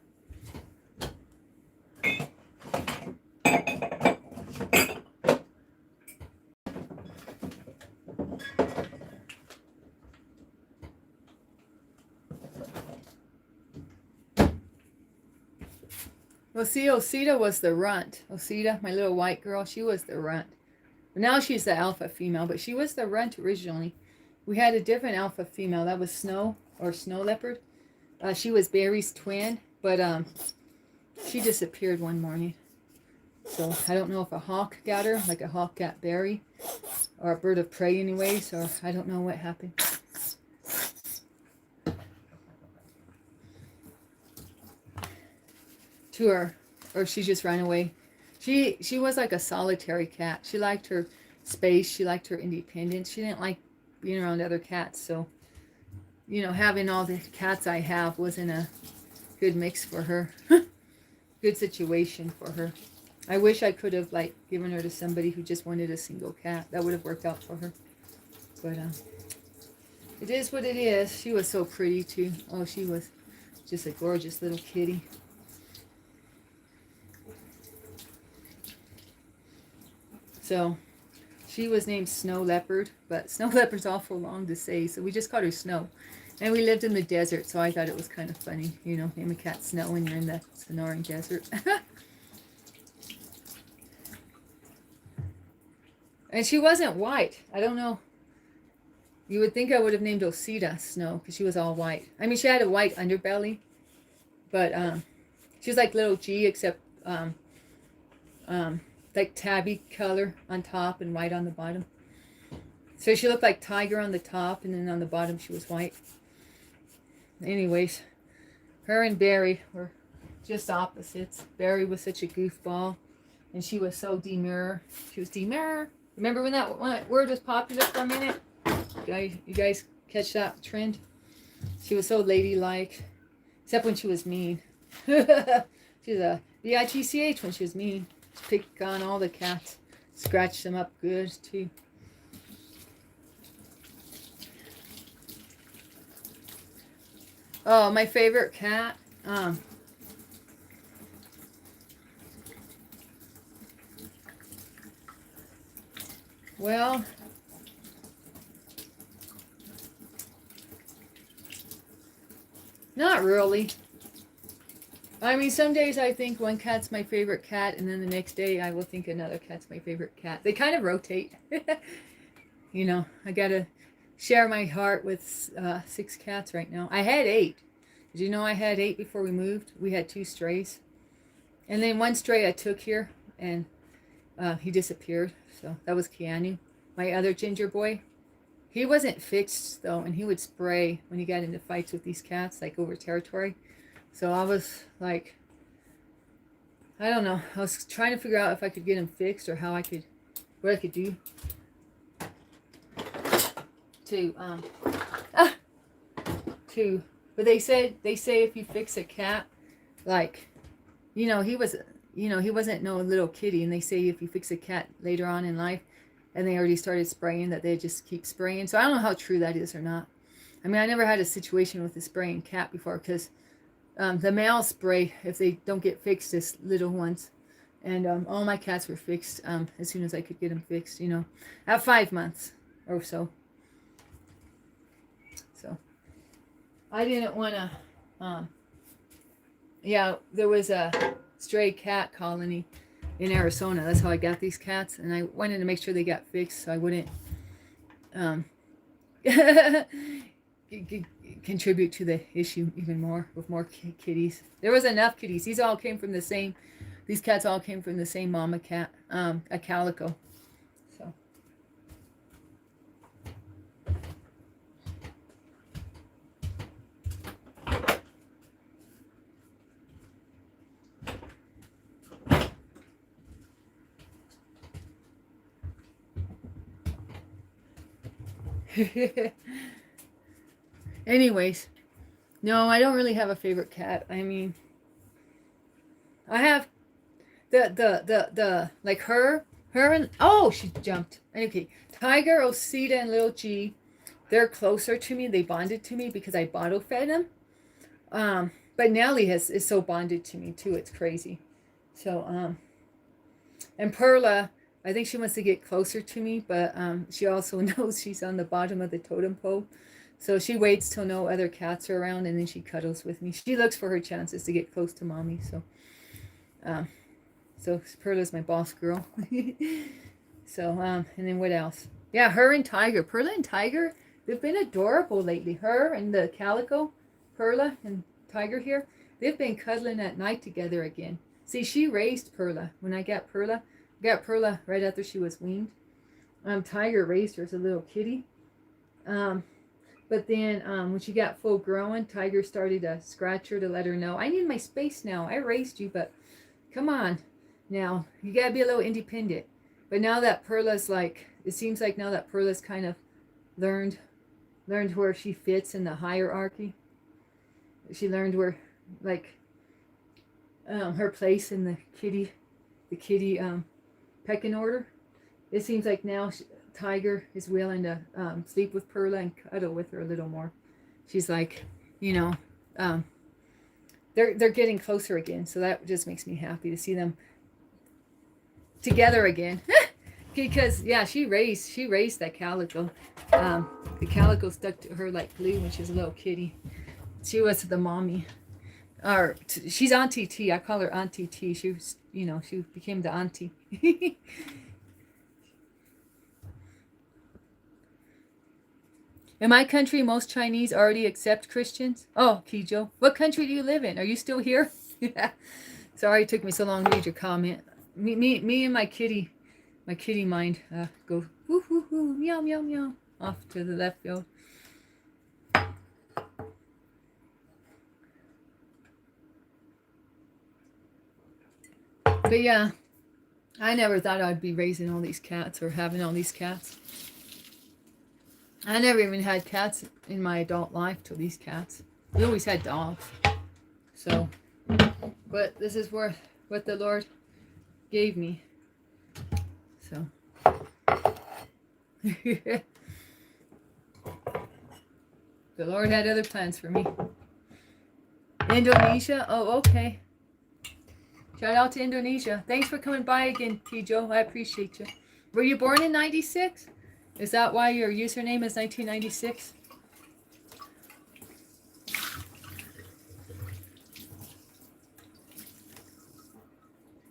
Well, see, Osita was the runt. Osita, my little white girl, she was the runt. Now she's the alpha female, but she was the runt originally. We had a different alpha female. That was Snow, or Snow Leopard. She was Barry's twin, but she disappeared one morning. So I don't know if a hawk got her, like a hawk got Barry, or a bird of prey anyways, or I don't know what happened. To her, or she just ran away. She was like a solitary cat. She liked her space. She liked her independence. She didn't like being around other cats. So, you know, having all the cats I have wasn't a good mix for her. Good situation for her. I wish I could have like given her to somebody who just wanted a single cat. That would have worked out for her. But it is what it is. She was so pretty too. Oh, she was just a gorgeous little kitty. So she was named Snow Leopard, but Snow Leopard's awful long to say, so we just called her Snow. And we lived in the desert, so I thought it was kind of funny, you know, name a cat Snow when you're in the Sonoran Desert. And she wasn't white. I don't know. You would think I would have named Osita Snow, because she was all white. I mean, she had a white underbelly, but she was like little G, except like tabby color on top and white on the bottom. So she looked like tiger on the top, and then on the bottom she was white. Anyways, her and Barry were just opposites. Barry was such a goofball, and she was so demure. She was demure. Remember when that word was popular for a minute? You guys catch that trend? She was so ladylike, except when she was mean. She was a bitch when she was mean. Pick on all the cats, scratch them up good too. Oh, my favorite cat. Well, not really. I mean, some days I think one cat's my favorite cat, and then the next day I will think another cat's my favorite cat. They kind of rotate. You know, I gotta share my heart with 6 cats right now. I had 8. Did you know I had 8 before we moved? We had 2 strays. And then one stray I took here, and he disappeared. So that was Keanu, my other ginger boy. He wasn't fixed, though, and he would spray when he got into fights with these cats, like over territory. So I was like, I don't know. I was trying to figure out if I could get him fixed or how I could, what I could do to, but they say if you fix a cat, like, he wasn't no little kitty, and they say if you fix a cat later on in life, and they already started spraying, that they just keep spraying. So I don't know how true that is or not. I mean, I never had a situation with a spraying cat before, because the males spray if they don't get fixed as little ones. And all my cats were fixed as soon as I could get them fixed, at 5 months or so. So I didn't want to, there was a stray cat colony in Arizona. That's how I got these cats. And I wanted to make sure they got fixed so I wouldn't, contribute to the issue even more with more kitties. There was enough kitties. These all came from the same. These cats all came from the same mama cat, a calico. So. Anyways, no, I don't really have a favorite cat. I mean, I have the like her and oh, she jumped. Okay, Tiger, Osita, and Little G, they're closer to me. They bonded to me because I bottle fed them. But Nellie is so bonded to me too. It's crazy. So and Perla, I think she wants to get closer to me, but she also knows she's on the bottom of the totem pole. So she waits till no other cats are around, and then she cuddles with me. She looks for her chances to get close to mommy. So Perla's my boss girl. So and then what else? Yeah, her and Tiger. Perla and Tiger, they've been adorable lately. Her and the calico, Perla and Tiger here, they've been cuddling at night together again. See, she raised Perla. When I got Perla right after she was weaned. Tiger raised her as a little kitty. But then when she got full grown, Tiger started to scratch her to let her know, I need my space now. I raised you, but come on now. You got to be a little independent. But now that Perla's like, it seems like now that Perla's kind of learned where she fits in the hierarchy. She learned where, like, her place in the kitty pecking order. It seems like now Tiger is willing to sleep with Perla and cuddle with her a little more. She's like, they're getting closer again. So that just makes me happy to see them together again. Because yeah, she raised that calico. The calico stuck to her like glue when she was a little kitty. She was the mommy. Or she's Auntie T. I call her Auntie T. She was, she became the auntie. In my country, most Chinese already accept Christians. Oh, Kijo, what country do you live in? Are you still here? Yeah. Sorry it took me so long to read your comment. Me and my kitty mind go whoo whoo whoo meow meow meow off to the left field. But yeah, I never thought I'd be raising all these cats or having all these cats. I never even had cats in my adult life till these cats. We always had dogs. So, but this is what the Lord gave me. So. The Lord had other plans for me. Indonesia? Oh, okay. Shout out to Indonesia. Thanks for coming by again, Tijo. I appreciate you. Were you born in 96? Is that why your username is 1996?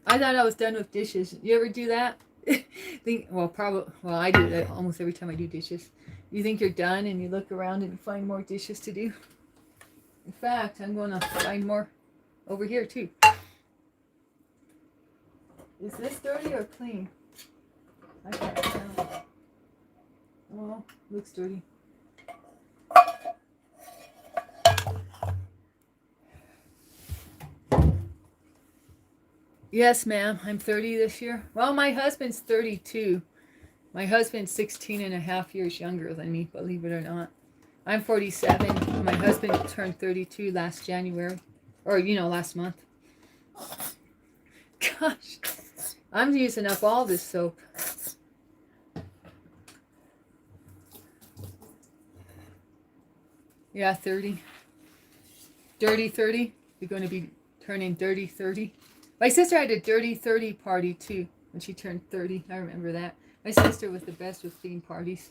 I thought I was done with dishes. You ever do that? I do that almost every time I do dishes. You think you're done and you look around and you find more dishes to do. In fact, I'm going to find more over here too. Is this dirty or clean? I can't tell. Oh, looks dirty. Yes, ma'am. I'm 30 this year. Well, my husband's 32. My husband's 16 and a half years younger than me, believe it or not. I'm 47. My husband turned 32 last January. Or, last month. Gosh. I'm using up all this soap. Yeah, 30. Dirty 30. You're going to be turning dirty 30. My sister had a dirty 30 party too when she turned 30. I remember that. My sister was the best with theme parties.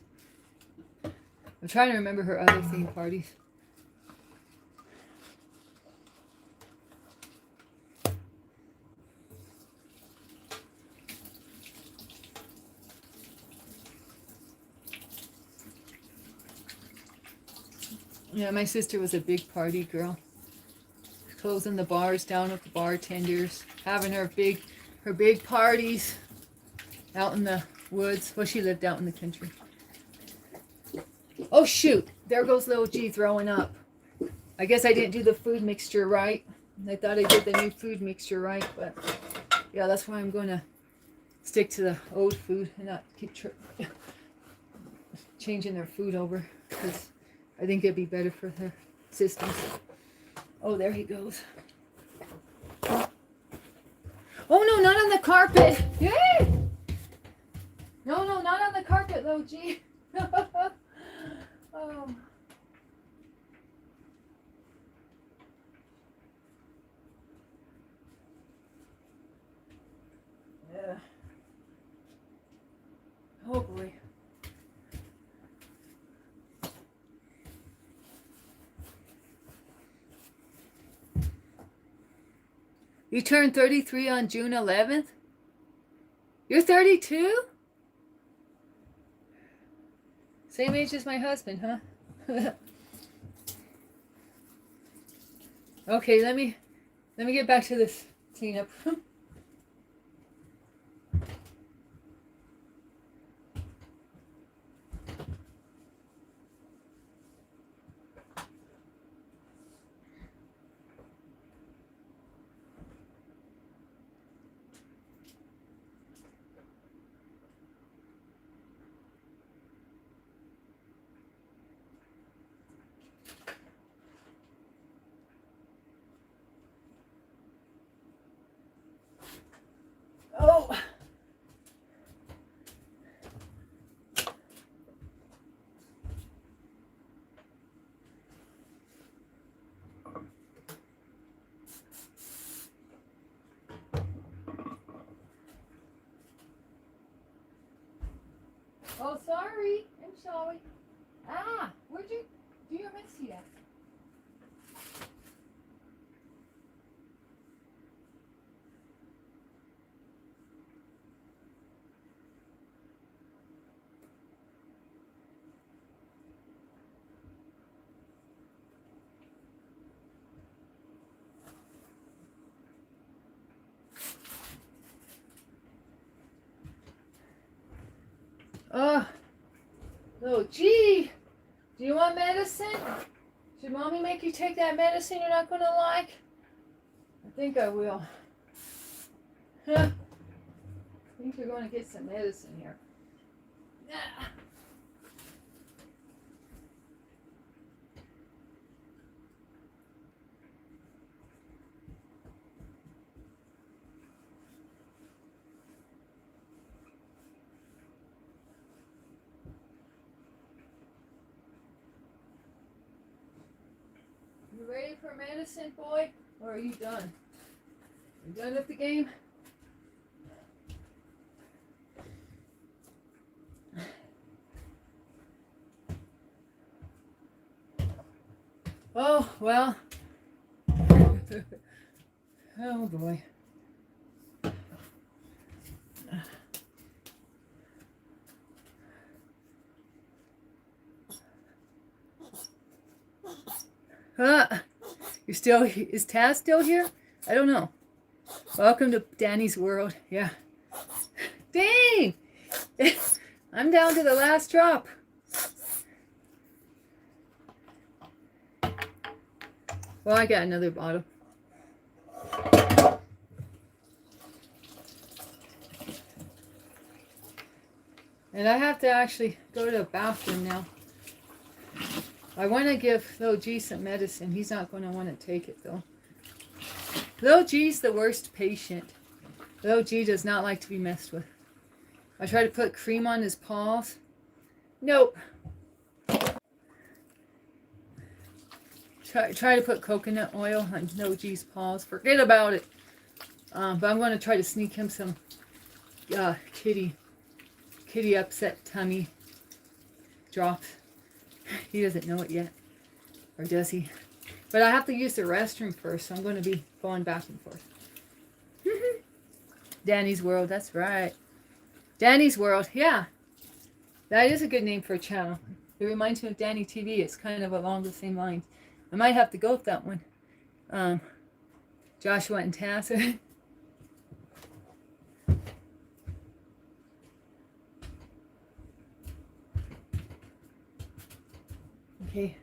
I'm trying to remember her other theme parties. Yeah, my sister was a big party girl. Closing the bars down with the bartenders, having her big parties out in the woods. Well, she lived out in the country. Oh shoot! There goes little G throwing up. I guess I didn't do the food mixture right. I thought I did the new food mixture right, but yeah, that's why I'm going to stick to the old food and not keep changing their food over, because I think it'd be better for their systems. Oh, there he goes. Oh no, not on the carpet. Yay! No, not on the carpet, though, G. Oh. Yeah. Oh boy. You turned 33 on June 11th? You're 32? Same age as my husband, huh? Okay, let me get back to this cleanup. Oh. Oh, sorry. I'm sorry. Ah, where'd you do your mixie at? Oh, gee. Do you want medicine? Should mommy make you take that medicine you're not going to like? I think I will. Huh. I think you're going to get some medicine here. Yeah. You ready for medicine, boy? Or are you done? You done with the game? Oh, well. Oh, boy. You're still, is Taz still here? I don't know. Welcome to Danny's world. Yeah. Dang! I'm down to the last drop. Well, I got another bottle. And I have to actually go to the bathroom now. I want to give Lil G some medicine. He's not going to want to take it, though. Lil G's the worst patient. Lil G does not like to be messed with. I try to put cream on his paws. Nope. Try to put coconut oil on Lil G's paws. Forget about it. But I'm going to try to sneak him some kitty upset tummy drops. He doesn't know it yet. Or does he? But I have to use the restroom first, so I'm going to be going back and forth. Danny's World, that's right. Danny's World, yeah. That is a good name for a channel. It reminds me of Danny TV. It's kind of along the same lines. I might have to go with that one. Joshua and Tassa. Okay.